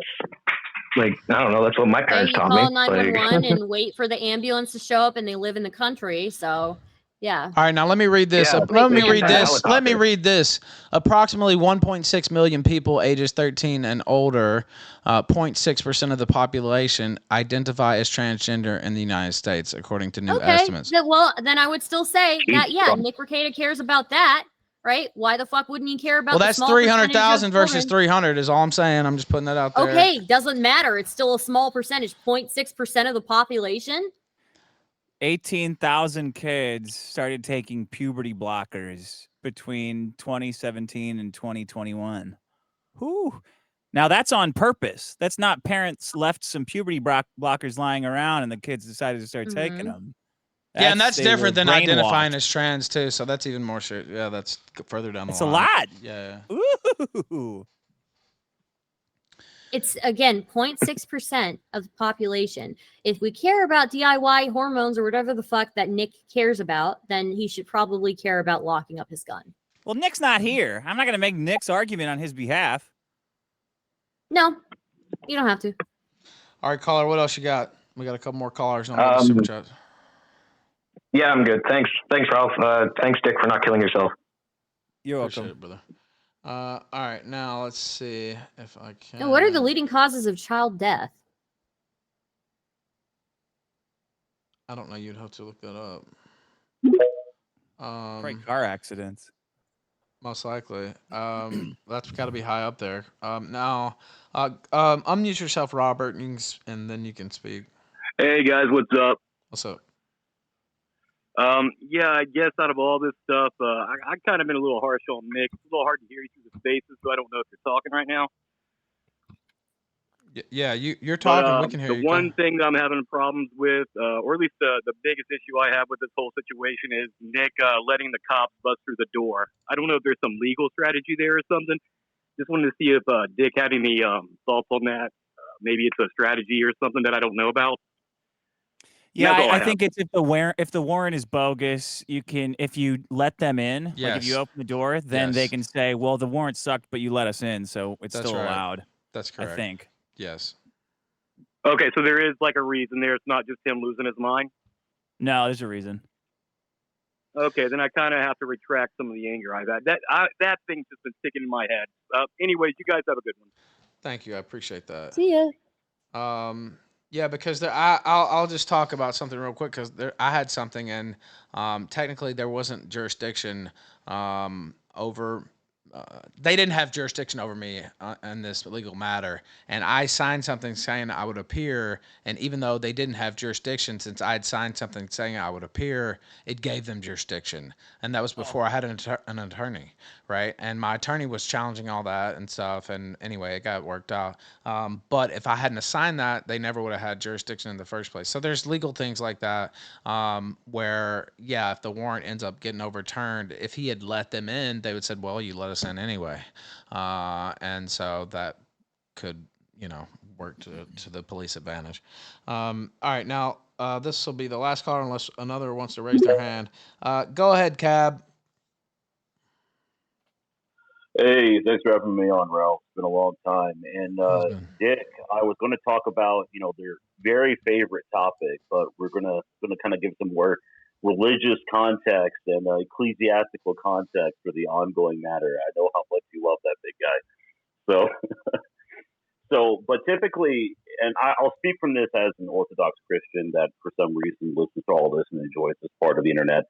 like, I don't know. That's what my parents you taught call me. 911 and wait for the ambulance to show up, and they live in the country, so yeah. All right, now let me read this. Yeah, Let me wait, read wait, this. Let me helicopter. read this. Approximately 1.6 million people ages 13 and older, 0.6% of the population identify as transgender in the United States, according to new estimates. Well, then I would still say that, yeah, Christ. Nick Rekieta cares about that, right? Why the fuck wouldn't he care about Well, the that's small percentage of 300,000 versus children? 300 is all I'm saying. I'm just putting that out there. Okay, doesn't matter. It's still a small percentage, 0.6% of the population. 18,000 kids started taking puberty blockers between 2017 and 2021. Whew. Now that's on purpose. That's not parents left some puberty blockers lying around and the kids decided to start taking them. Yeah, and that's they were different than identifying brainwashed. as trans too. So that's even more shit. Yeah, that's further down the It's line. a lot. Yeah. Ooh. It's, again, 0.6% of the population. If we care about DIY hormones or whatever the fuck that Nick cares about, then he should probably care about locking up his gun. Well, Nick's not here. I'm not going to make Nick's argument on his behalf. No, You don't have to. All right, caller, what else you got? We got a couple more callers and I'll go to super chat. Yeah, I'm good. Thanks, Ralph. Thanks, Dick, for not killing yourself. You're Appreciate welcome. it, brother. All right, now let's see if I can. Now, what are the leading causes of child death? I don't know. You'd have to look that up. Probably car accidents. Most likely. That's got to be high up there. Now, unmute yourself, Robert, and then you can speak. Hey guys, what's up? What's up? Yeah, I guess out of all this stuff, I kind of been a little harsh on Nick. It's a little hard to hear you through the spaces, so I don't know if you're talking right now. Yeah, you're talking. We can hear you. The one thing that I'm having problems with, or at least the biggest issue I have with this whole situation, is Nick letting the cops bust through the door. I don't know if there's some legal strategy there or something. Just wanted to see if Dick had any thoughts on that. Maybe it's a strategy or something that I don't know about. Yeah, I think it's if the warrant is bogus, you can, if you let them in, like if you open the door, then they can say, well, the warrant sucked, but you let us in, so it's still allowed. That's correct. I think. Yes. Okay, so there is like a reason there. It's not just him losing his mind. No, there's a reason. Okay, then I kind of have to retract some of the anger I've had. That thing's just been sticking in my head. Anyways, you guys have a good one. Thank you. I appreciate that. See ya. Yeah, because I'll just talk about something real quick because I had something and technically there wasn't jurisdiction over. They didn't have jurisdiction over me in this legal matter, and I signed something saying I would appear. And even though they didn't have jurisdiction, since I had signed something saying I would appear, it gave them jurisdiction, and that was before I had an attorney, right? And my attorney was challenging all that and stuff. And anyway, it got worked out. But if I hadn't assigned that, they never would have had jurisdiction in the first place. So there's legal things like that where, yeah, if the warrant ends up getting overturned, if he had let them in, they would said, well, you let us in anyway. And so that could, work to the police advantage. All right, now this will be the last caller unless another wants to raise their hand. Go ahead, Cab. Hey, thanks for having me on, Ralph. It's been a long time. And Dick, I was going to talk about, their very favorite topic, but we're gonna kind of give some more religious context and ecclesiastical context for the ongoing matter. I know how much you love that big guy. But typically, and I'll speak from this as an Orthodox Christian that for some reason listens to all this and enjoys this part of the internet.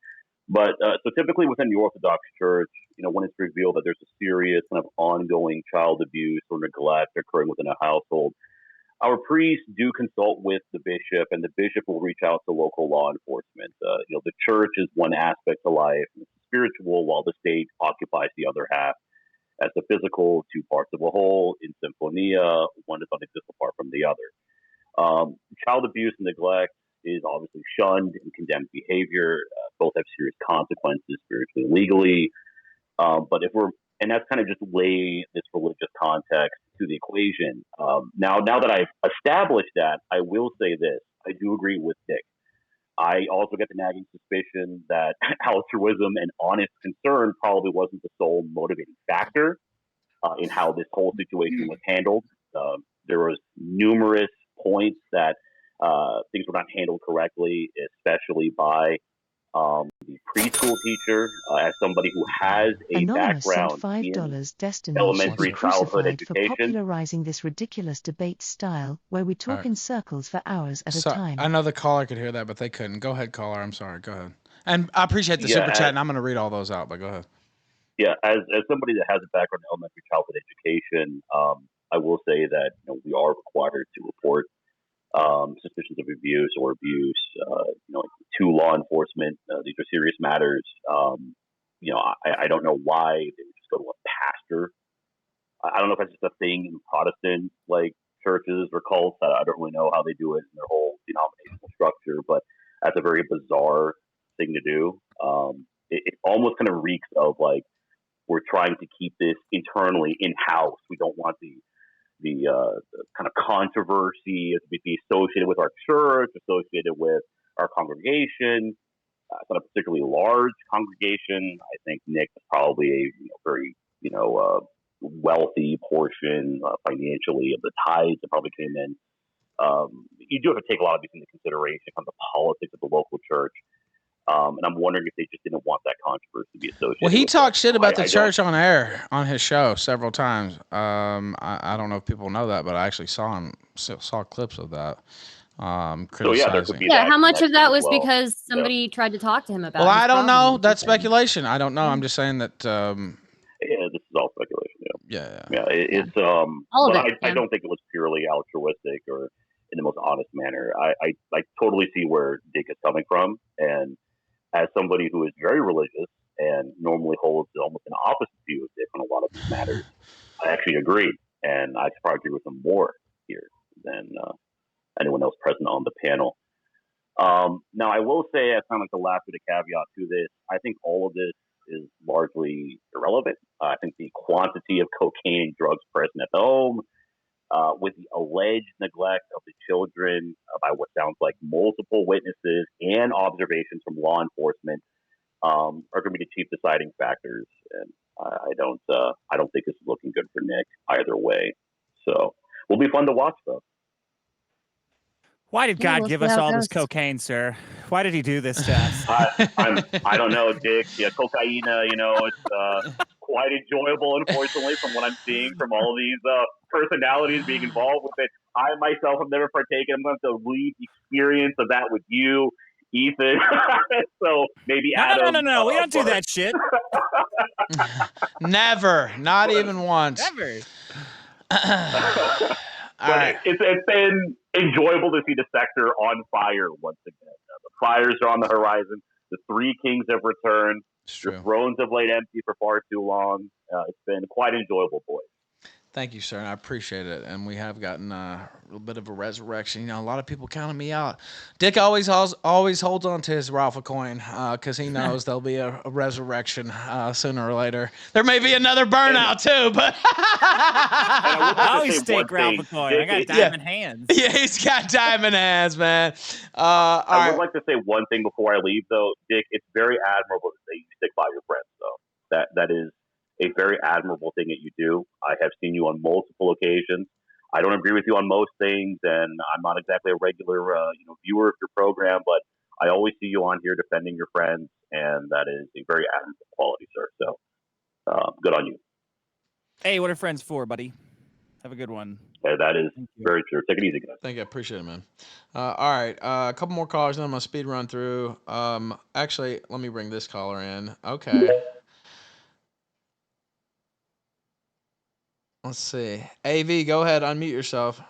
But so typically within the Orthodox Church, when it's revealed that there's a serious kind of ongoing child abuse or neglect occurring within a household, our priests do consult with the bishop, and the bishop will reach out to local law enforcement. The church is one aspect of life, and it's spiritual, while the state occupies the other half. As the physical, two parts of a whole. In symphonia, one is unexist apart from the other. Child abuse and neglect is obviously shunned and condemned behavior. Both have serious consequences spiritually and legally. And that's kind of just lay this religious context to the equation. Now that I've established that, I will say this. I do agree with Dick. I also get the nagging suspicion that altruism and honest concern probably wasn't the sole motivating factor in how this whole situation was handled. There was numerous points that things were not handled correctly, especially by the preschool teacher, as somebody who has a Anonymous background sent in $5 destination elementary childhood crucified for education. popularizing this ridiculous debate style where we talk in circles for hours at a time. I know the caller could hear that, but they couldn't. Go ahead, caller. I'm sorry. Go ahead. And I appreciate the super chat, and I'm going to read all those out, but go ahead. Yeah, as somebody that has a background in elementary childhood education, I will say that we are required to report suspicions of abuse or abuse, to law enforcement. These are serious matters. I don't know why they would just go to a pastor. I don't know if that's just a thing in Protestant churches or cults. I don't really know how they do it in their whole denominational structure, but that's a very bizarre thing to do. It almost kind of reeks of we're trying to keep this internally in house. We don't want the kind of controversy to be associated with our church, associated with our congregation. It's not a particularly large congregation. I think Nick is probably a very wealthy portion financially of the tithes that probably came in. You do have to take a lot of these into consideration from the politics of the local church. And I'm wondering if they just didn't want that controversy to be associated. Well, he with talked shit about the I church on air on his show several times. I don't know if people know that, but I actually saw clips of that. So yeah, there could be Yeah, that how much of connection that as was well. because somebody tried to talk to him about Well, his I don't problem, know. which That's is fine. speculation. I don't know. I'm just saying that. Yeah, this is all speculation. Yeah. It's All of but it, I don't think it was purely altruistic or in the most honest manner. I totally see where Dick is coming from, and as somebody who is very religious and normally holds almost an opposite view of Dick on a lot of these matters, I actually agree, and I probably agree with him more here than anyone else present on the panel. Now, I will say, as kind of like the last bit of caveat to this, I think all of this is largely irrelevant. I think the quantity of cocaine and drugs present at the home, with the alleged neglect of the children by what sounds like multiple witnesses and observations from law enforcement, are going to be the chief deciding factors. And I don't think this is looking good for Nick either way. So will be fun to watch though. Why did God give us all this cocaine, sir? Why did he do this to us? I don't know, Dick. Yeah, cocaine, it's quite enjoyable, unfortunately, from what I'm seeing from all of these personalities being involved with it. I myself have never partaken. I'm going to have to leave the experience of that with you, Ethan. So maybe Adam. No. We don't do that shit. Never. Not even once. Never. But right. It's been enjoyable to see the sector on fire once again. The fires are on the horizon. The three kings have returned. The thrones have laid empty for far too long. It's been quite enjoyable, boys. Thank you, sir. I appreciate it. And we have gotten a little bit of a resurrection. You know, a lot of people counting me out. Dick always holds on to his Ralph coin because he knows there'll be a resurrection sooner or later. There may be another burnout too, but I always stake Ralph coin. I got diamond hands. Yeah, he's got diamond hands, man. I would like to say one thing before I leave, though, Dick. It's very admirable that you stick by your friends, though. That is a very admirable thing that you do. I have seen you on multiple occasions. I don't agree with you on most things, and I'm not exactly a regular viewer of your program, but I always see you on here defending your friends, and that is a very admirable quality, sir. So good on you. Hey, what are friends for, buddy? Have a good one. Yeah, that is very true. Take it easy, guys. Thank you. I appreciate it, man. All right. A couple more callers, then I'm going to speed run through. Actually, let me bring this caller in. Okay. Let's see. AV, go ahead. Unmute yourself.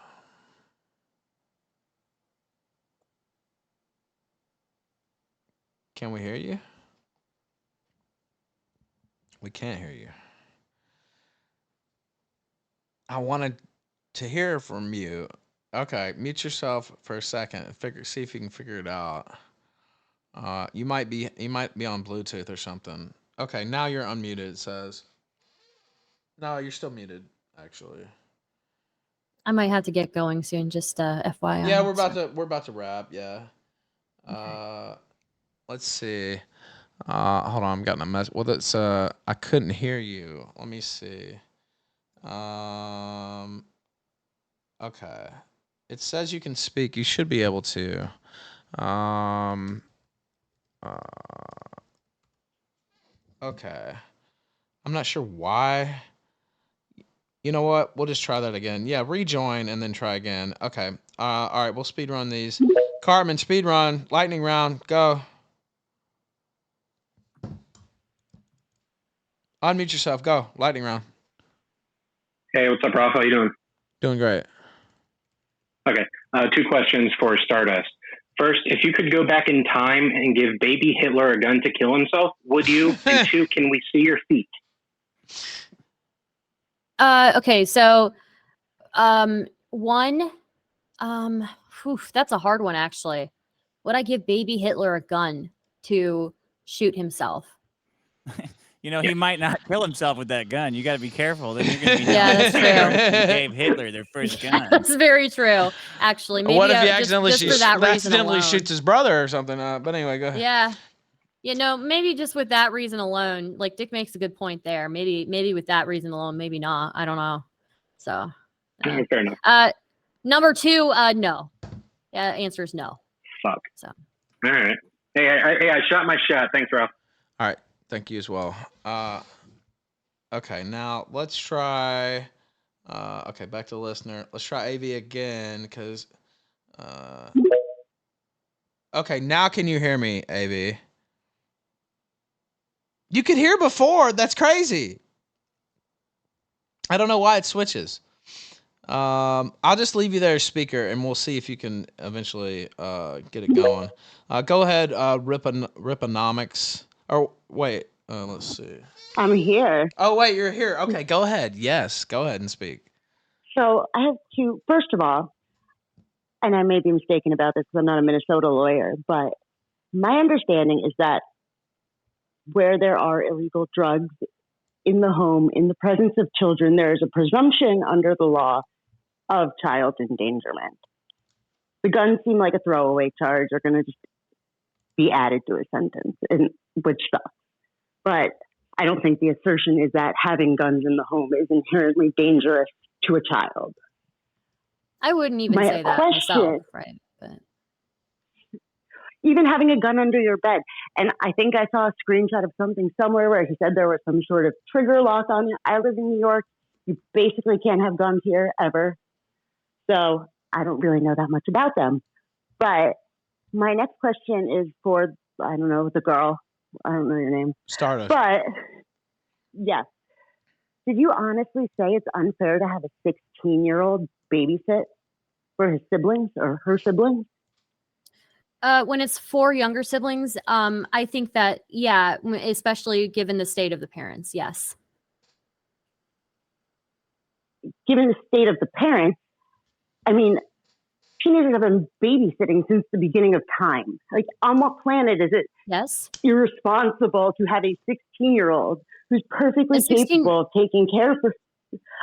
Can we hear you? We can't hear you. I wanted to hear from you. Okay, mute yourself for a second. See if you can figure it out. You might be on Bluetooth or something. Okay, now you're unmuted. It says. No, you're still muted. Actually, I might have to get going soon. Just FYI. Yeah, we're about to wrap. Yeah. Okay. Let's see. Hold on, I'm getting a mess. Well, that's I couldn't hear you. Let me see. Okay. It says you can speak. You should be able to. Okay. I'm not sure why. You know what? We'll just try that again. Yeah, rejoin and then try again. Okay. All right, we'll speed run these. Cartman, speed run. Lightning round. Go. Unmute yourself. Go. Lightning round. Hey, what's up, Ralph? How you doing? Doing great. Okay. 2 questions for Stardust. First, if you could go back in time and give baby Hitler a gun to kill himself, would you? And 2, can we see your feet? Okay, so, one, that's a hard one, actually. Would I give baby Hitler a gun to shoot himself? You know, he might not kill himself with that gun. You got to be careful. Then you're going to be that's true. He gave Hitler their first gun. That's very true, actually. Maybe what if he accidentally just for that reason alone. shoots his brother or something? But anyway, go ahead. Yeah. You know, maybe just with that reason alone, like Dick makes a good point there. Maybe with that reason alone, maybe not. I don't know. So, Fair enough. Number 2, no. Answer is no. Fuck. So. All right. Hey, I shot my shot. Thanks, Ralph. All right. Thank you as well. Okay, now let's try. Okay, back to the listener. Let's try AV again, because. Okay, now can you hear me, AV? You could hear before. That's crazy. I don't know why it switches. I'll just leave you there as speaker, and we'll see if you can eventually get it going. Go ahead, Riponomics. Or wait, let's see. I'm here. Oh wait, you're here. Okay, go ahead. Yes, go ahead and speak. So I have to, first of all, and I may be mistaken about this because I'm not a Minnesota lawyer, but my understanding is that where there are illegal drugs in the home, in the presence of children, there is a presumption under the law of child endangerment. The guns seem like a throwaway charge. They're going to just be added to a sentence, which sucks. But I don't think the assertion is that having guns in the home is inherently dangerous to a child. I wouldn't even say that myself, right? But even having a gun under your bed. And I think I saw a screenshot of something somewhere where he said there was some sort of trigger lock on it. I live in New York. You basically can't have guns here ever. So I don't really know that much about them. But my next question is for, I don't know, the girl. I don't know your name. Stardust. But yes. Did you honestly say it's unfair to have a 16-year-old babysit for his siblings or her siblings? When it's 4 younger siblings, I think that, yeah, especially given the state of the parents, yes. Given the state of the parents, I mean, teenagers have been babysitting since the beginning of time. Like, on what planet is it irresponsible to have a 16-year-old who's perfectly capable of taking care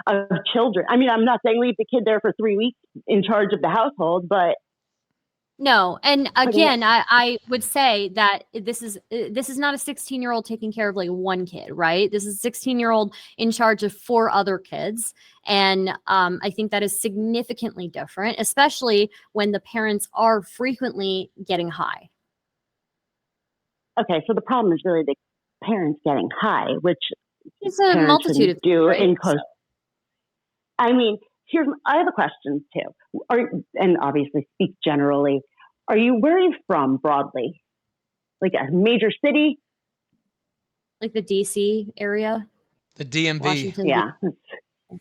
of children? I mean, I'm not saying leave the kid there for 3 weeks in charge of the household, but no. And again, I would say that this is not a 16-year-old taking care of like one kid, right? This is a 16-year-old in charge of 4 other kids. And I think that is significantly different, especially when the parents are frequently getting high. Okay, so the problem is really the parents getting high, which it's a multitude of do right? in close. I mean, I have a question too, and obviously speak generally. Where are you from broadly? Like a major city? Like the DC area? The DMV. Washington, yeah. I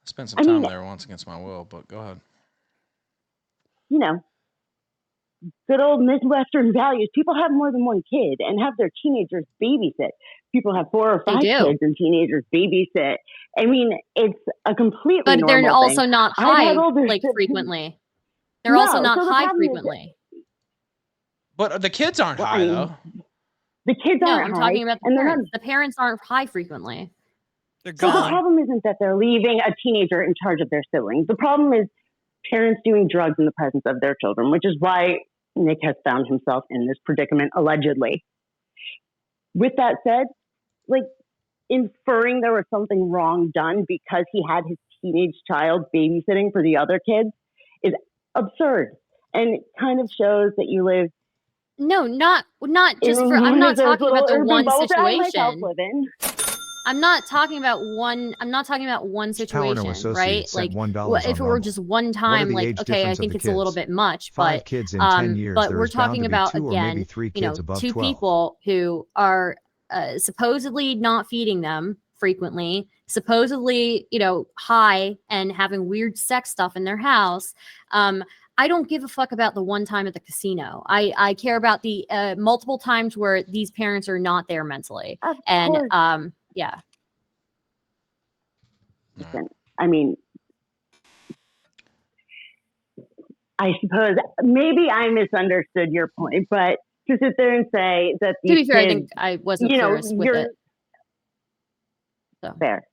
spent some time there once against my will, but go ahead. You know, good old Midwestern values. People have more than one kid and have their teenagers babysit. People have 4 or 5 kids and teenagers babysit. I mean, it's a completely but normal they're also thing. not high like frequently. They're also not high frequently. But the kids aren't high though. The kids aren't I'm high. talking about the parents. The parents aren't high frequently. They're So gone. the problem isn't that they're leaving a teenager in charge of their siblings. The problem is parents doing drugs in the presence of their children, which is why Nick has found himself in this predicament, allegedly. With that said, like, inferring there was something wrong done because he had his teenage child babysitting for the other kids is absurd. And it kind of shows that you live. No, not just for. I'm not talking about the one situation. I'm not talking about one. I'm not talking about one situation, right? Like, if it were just one time, like, okay, I think it's a little bit much, but kids in 10 years, but we're talking about again, 3 you know, kids above 2 12. people who are supposedly not feeding them frequently, supposedly, you know, high and having weird sex stuff in their house. I don't give a fuck about the one time at the casino. I care about the multiple times where these parents are not there mentally. And yeah. Listen, I mean, I suppose maybe I misunderstood your point, but to sit there and say that these to be fair, kids, I think I wasn't clearest with it. So. Fair.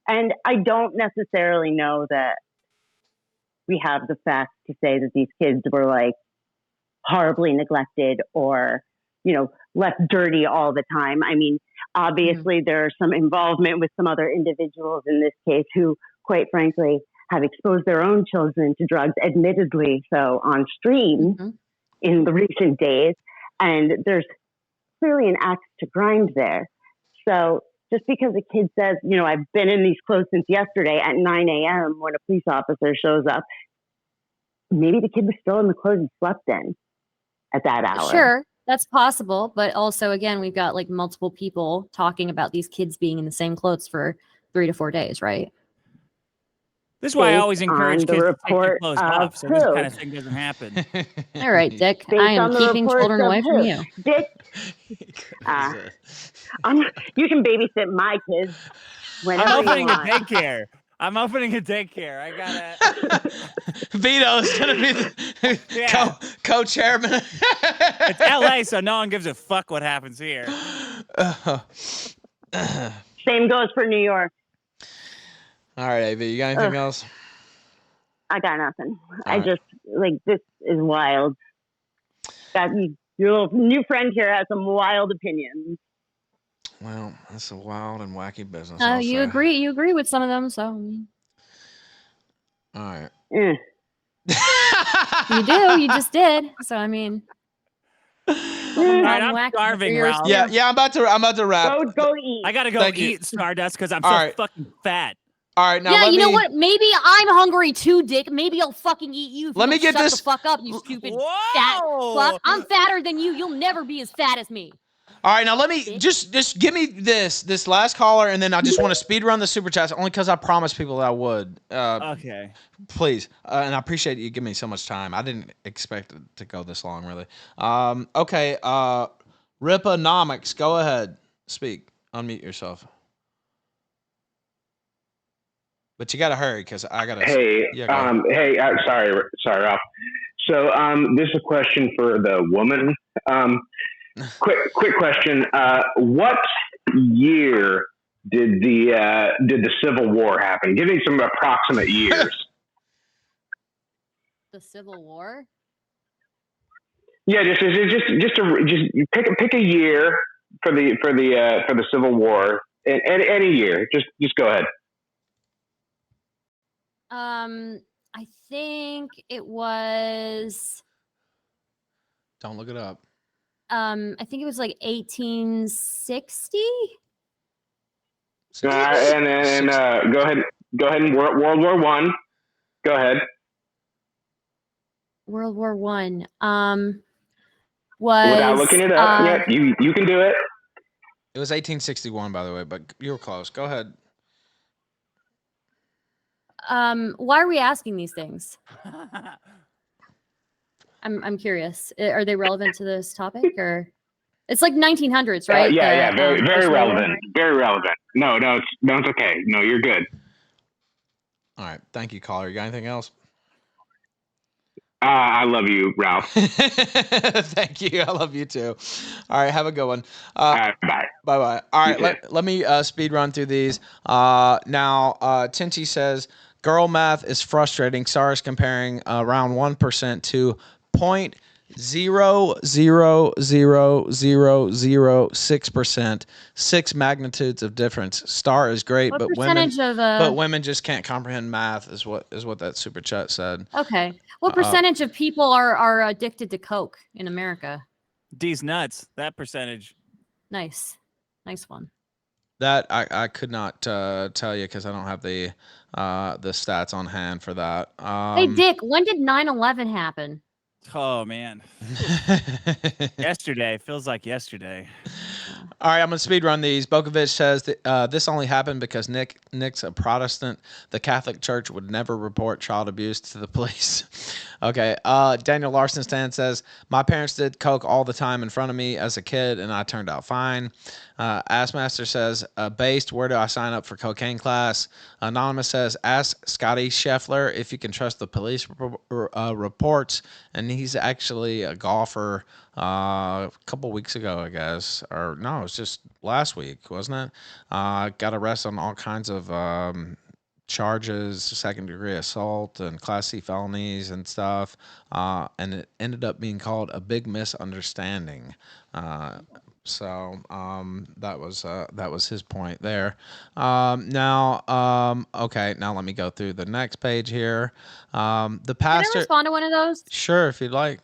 And I don't necessarily know that we have the facts to say that these kids were like horribly neglected or left dirty all the time. I mean, obviously there's some involvement with some other individuals in this case who, quite frankly, have exposed their own children to drugs, admittedly so on stream in the recent days. And there's clearly an axe to grind there. So just because a kid says, I've been in these clothes since yesterday at 9 a.m. when a police officer shows up, maybe the kid was still in the clothes he slept in at that hour. Sure, that's possible. But also, again, we've got like multiple people talking about these kids being in the same clothes for 3 to 4 days, right? This is why I Based always encourage on the kids to take their report clothes of off, so this who? kind of thing doesn't happen. All right, Dick. Based I am on the keeping reports children of away from who? you. Dick, you can babysit my kids whenever I'm opening you a want. daycare. I'm opening a daycare. I gotta. Vito's gonna be the co-chairman. It's LA, so no one gives a fuck what happens here. Same goes for New York. All right, AV, you got anything else? I got nothing. All right. Just this is wild. Your little new friend here has some wild opinions. Well, that's a wild and wacky business. You agree with some of them, so all right. Eh. You do. You just did. So I mean, All right, I'm starving, Ralph. Yeah. I'm about to wrap. Go eat. I gotta go Thank you. eat Stardust because I'm All so right. fucking fat. All right, now yeah, let you me, know what? Maybe I'm hungry too, Dick. Maybe I'll fucking eat you. If Let you me don't get shut this- the fuck up, you stupid fat fuck. I'm fatter than you. You'll never be as fat as me. All right, now let me just give me this last caller, and then I just want to speed run the super chats only because I promised people that I would. Okay. Please, and I appreciate you giving me so much time. I didn't expect it to go this long, really. Okay, Riponomics, go ahead, speak, unmute yourself. But you gotta hurry because I gotta. Hey, sorry, Ralph. So, this is a question for the woman. Quick question. What year did the Civil War happen? Give me some approximate years. The Civil War? Yeah, just pick a year for the Civil War. Any year. Just go ahead. I think it was. Don't look it up. I think it was like 1860. And go ahead and World War One. Go ahead. World War One. Without looking it up, yeah, you can do it. It was 1861, by the way, but you were close. Go ahead. Why are we asking these things? I'm curious. Are they relevant to this topic, or it's like 1900s, right? Very relevant. Very relevant. No, it's okay. No, you're good. All right, thank you, caller. You got anything else? I love you, Ralph. Thank you. I love you too. All right, have a good one. Bye. Bye. All right, let me speed run through these. Now, Tinty says, girl math is frustrating. SAR is comparing around 1% to 0.0000006%. 6 magnitudes of difference. Star is great, What but percentage women just can't comprehend math. Is what that super chat said. Okay. What percentage of people are addicted to Coke in America? D's nuts. That percentage. Nice one. That I could not tell you because I don't have the stats on hand for that. Hey Dick, when did 9/11 happen? Oh man. Yesterday. Feels like yesterday. All right, I'm going to speed run these. Bokovic says that, this only happened because Nick's a Protestant. The Catholic Church would never report child abuse to the police. Okay. Daniel Larson Stan says, my parents did coke all the time in front of me as a kid, and I turned out fine. Assmaster says, based, where do I sign up for cocaine class? Anonymous says, ask Scotty Scheffler if you can trust the police reports. And he's actually a golfer a couple weeks ago, I guess. Or no, it was just last week, wasn't it? Got arrested on all kinds of charges, second-degree assault, and Class C felonies and stuff. And it ended up being called a big misunderstanding. That was his point there. Okay, now let me go through the next page here. The Can I pastor. respond to one of those? Sure, if you'd like.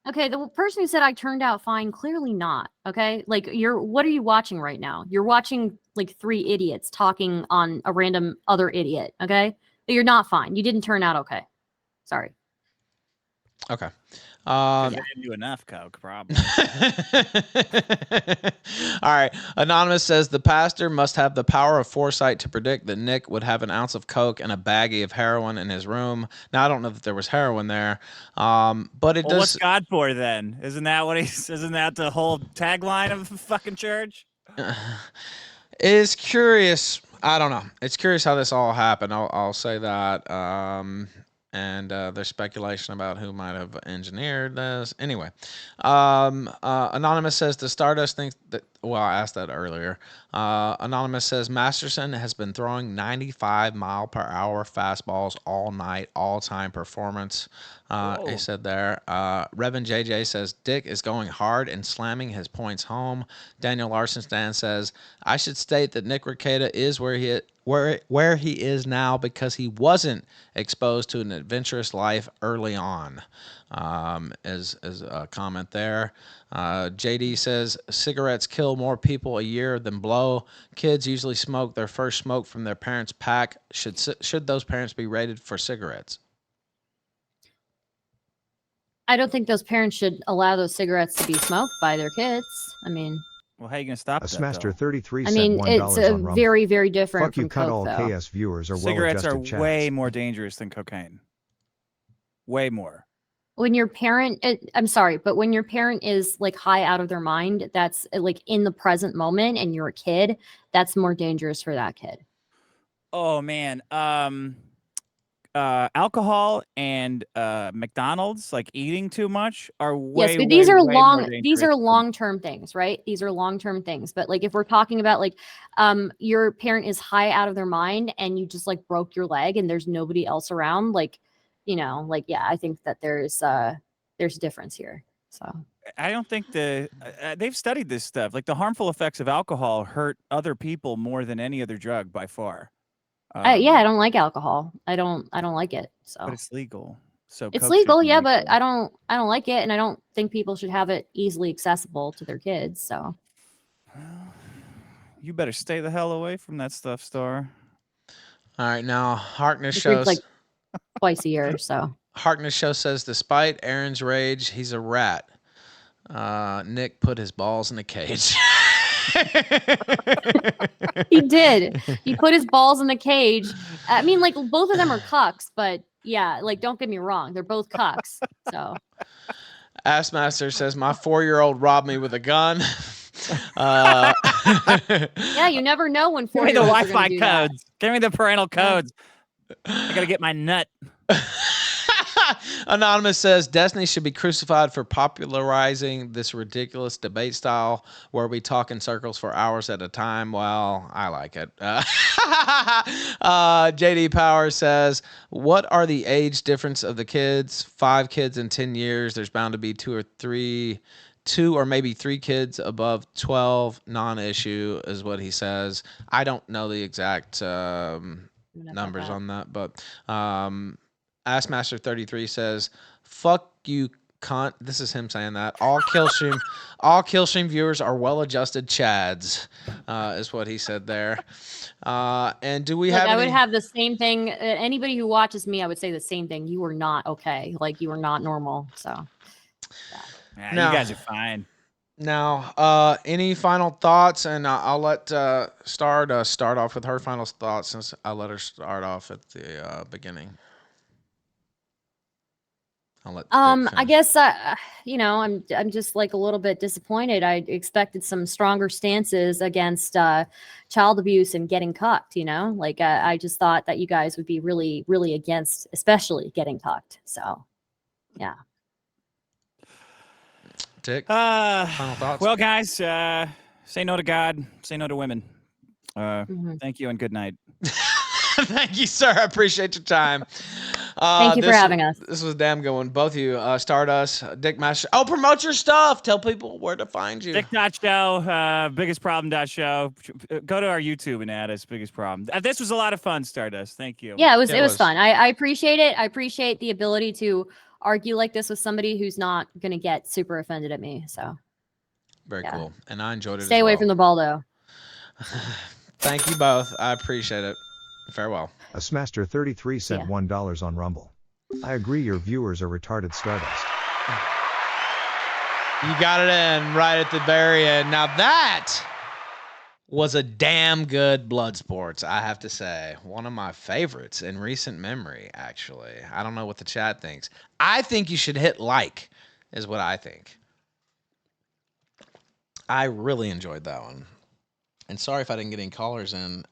Okay, the person who said I turned out fine, clearly not. Okay, like what are you watching right now? You're watching like 3 idiots talking on a random other idiot. Okay, you're not fine. You didn't turn out okay. Sorry. Okay. 'Cause they didn't do enough coke, probably. All right. Anonymous says the pastor must have the power of foresight to predict that Nick would have an ounce of coke and a baggie of heroin in his room. Now I don't know that there was heroin there, but it Well, what's does. God for then? Isn't that what he's? Isn't that the whole tagline of the fucking church? It is curious. I don't know. It's curious how this all happened. I'll say that. And there's speculation about who might have engineered this. Anyway, Anonymous says the Stardust thinks that. Well, I asked that earlier. Anonymous says Masterson has been throwing 95-mile-per-hour fastballs all night, all-time performance. He said there. Reverend JJ says Dick is going hard and slamming his points home. Daniel Larson Stan says I should state that Nick Rekieta is where he is now because he wasn't exposed to an adventurous life early on. As a comment there. JD says cigarettes kill more people a year than blow. Kids usually smoke their first smoke from their parents' pack. Should those parents be rated for cigarettes? I don't think those parents should allow those cigarettes to be smoked by their kids. I mean, well, how are you gonna stop A that? Smaster 33 I sent mean, $1 it's on Rumble. very, very different Fuck from you, cut coke, all though. KS viewers are Cigarettes are well-adjusted chads. way more dangerous than cocaine. Way more. When your parent, I'm sorry, but when your parent is like high out of their mind, that's like in the present moment, and you're a kid, that's more dangerous for that kid. Oh man, alcohol and McDonald's, like eating too much, are way. Yes, but these are way more these are dangerous. long-term things, right? These are long-term things. But like if we're talking about like your parent is high out of their mind and you just like broke your leg and there's nobody else around, like, like yeah, I think that there's a difference here. So I don't think they've studied this stuff. Like the harmful effects of alcohol hurt other people more than any other drug by far. yeah, I don't like alcohol. I don't like it. So but it's legal. So it's Coke should legal, be yeah, legal. but I don't like it, and I don't think people should have it easily accessible to their kids. So You better stay the hell away from that stuff, Star. All right, now Harkness it's shows. like twice a year. So Harkness show says despite Aaron's rage, he's a rat. Nick put his balls in a cage. he did. He put his balls in the cage. I mean, like both of them are cucks, but yeah, like don't get me wrong, they're both cucks. So Assmaster says my 4-year-old robbed me with a gun. yeah, you never know when Give me the 4-year-olds are Wi-Fi gonna do that. codes. Give me the parental codes. I gotta get my nut. Anonymous says Destiny should be crucified for popularizing this ridiculous debate style where we talk in circles for hours at a time. Well, I like it. JD Power says, what are the age difference of the kids? 5 kids in 10 years. There's bound to be 2 or maybe 3 kids above 12. Non-issue is what he says. I don't know the exact numbers on that, but Assmaster 33 says, fuck you, cunt. This is him saying that. All Killstream viewers are well-adjusted chads, is what he said there. And do we have I would have the same thing. Anybody who watches me, I would say the same thing. You are not okay. Like you are not normal. So Yeah, No. you guys are fine. Now, any final thoughts? And I'll let Stardust start off with her final thoughts since I let her start off at the beginning. I'll let Dick I finish. guess I'm just like a little bit disappointed. I expected some stronger stances against child abuse and getting cucked. Like I just thought that you guys would be really, really against, especially getting cucked. So, yeah. Dick, final thoughts? Well, guys, say no to God. Say no to women. Thank you and good night. Thank you, sir. I appreciate your time. Thank you for having us. This was damn good one. Both of you, Stardust, Dick Master. Oh, promote your stuff. Tell people where to find you. Dick.show, biggestproblem.show. Go to our YouTube and add us, Biggest Problem. This was a lot of fun, Stardust. Thank you. Yeah, it was fun. I appreciate it. I appreciate the ability to argue like this with somebody who's not going to get super offended at me. So very cool. And I enjoyed it. Stay away from the Balldo. Thank you both. I appreciate it. Farewell. A Smaster 33 sent $1 on Rumble. I agree your viewers are retarded, Stardust. You got it in right at the very end. Now that was a damn good Bloodsports, I have to say. One of my favorites in recent memory, actually. I don't know what the chat thinks. I think you should hit like, is what I think. I really enjoyed that one. And sorry if I didn't get any callers in.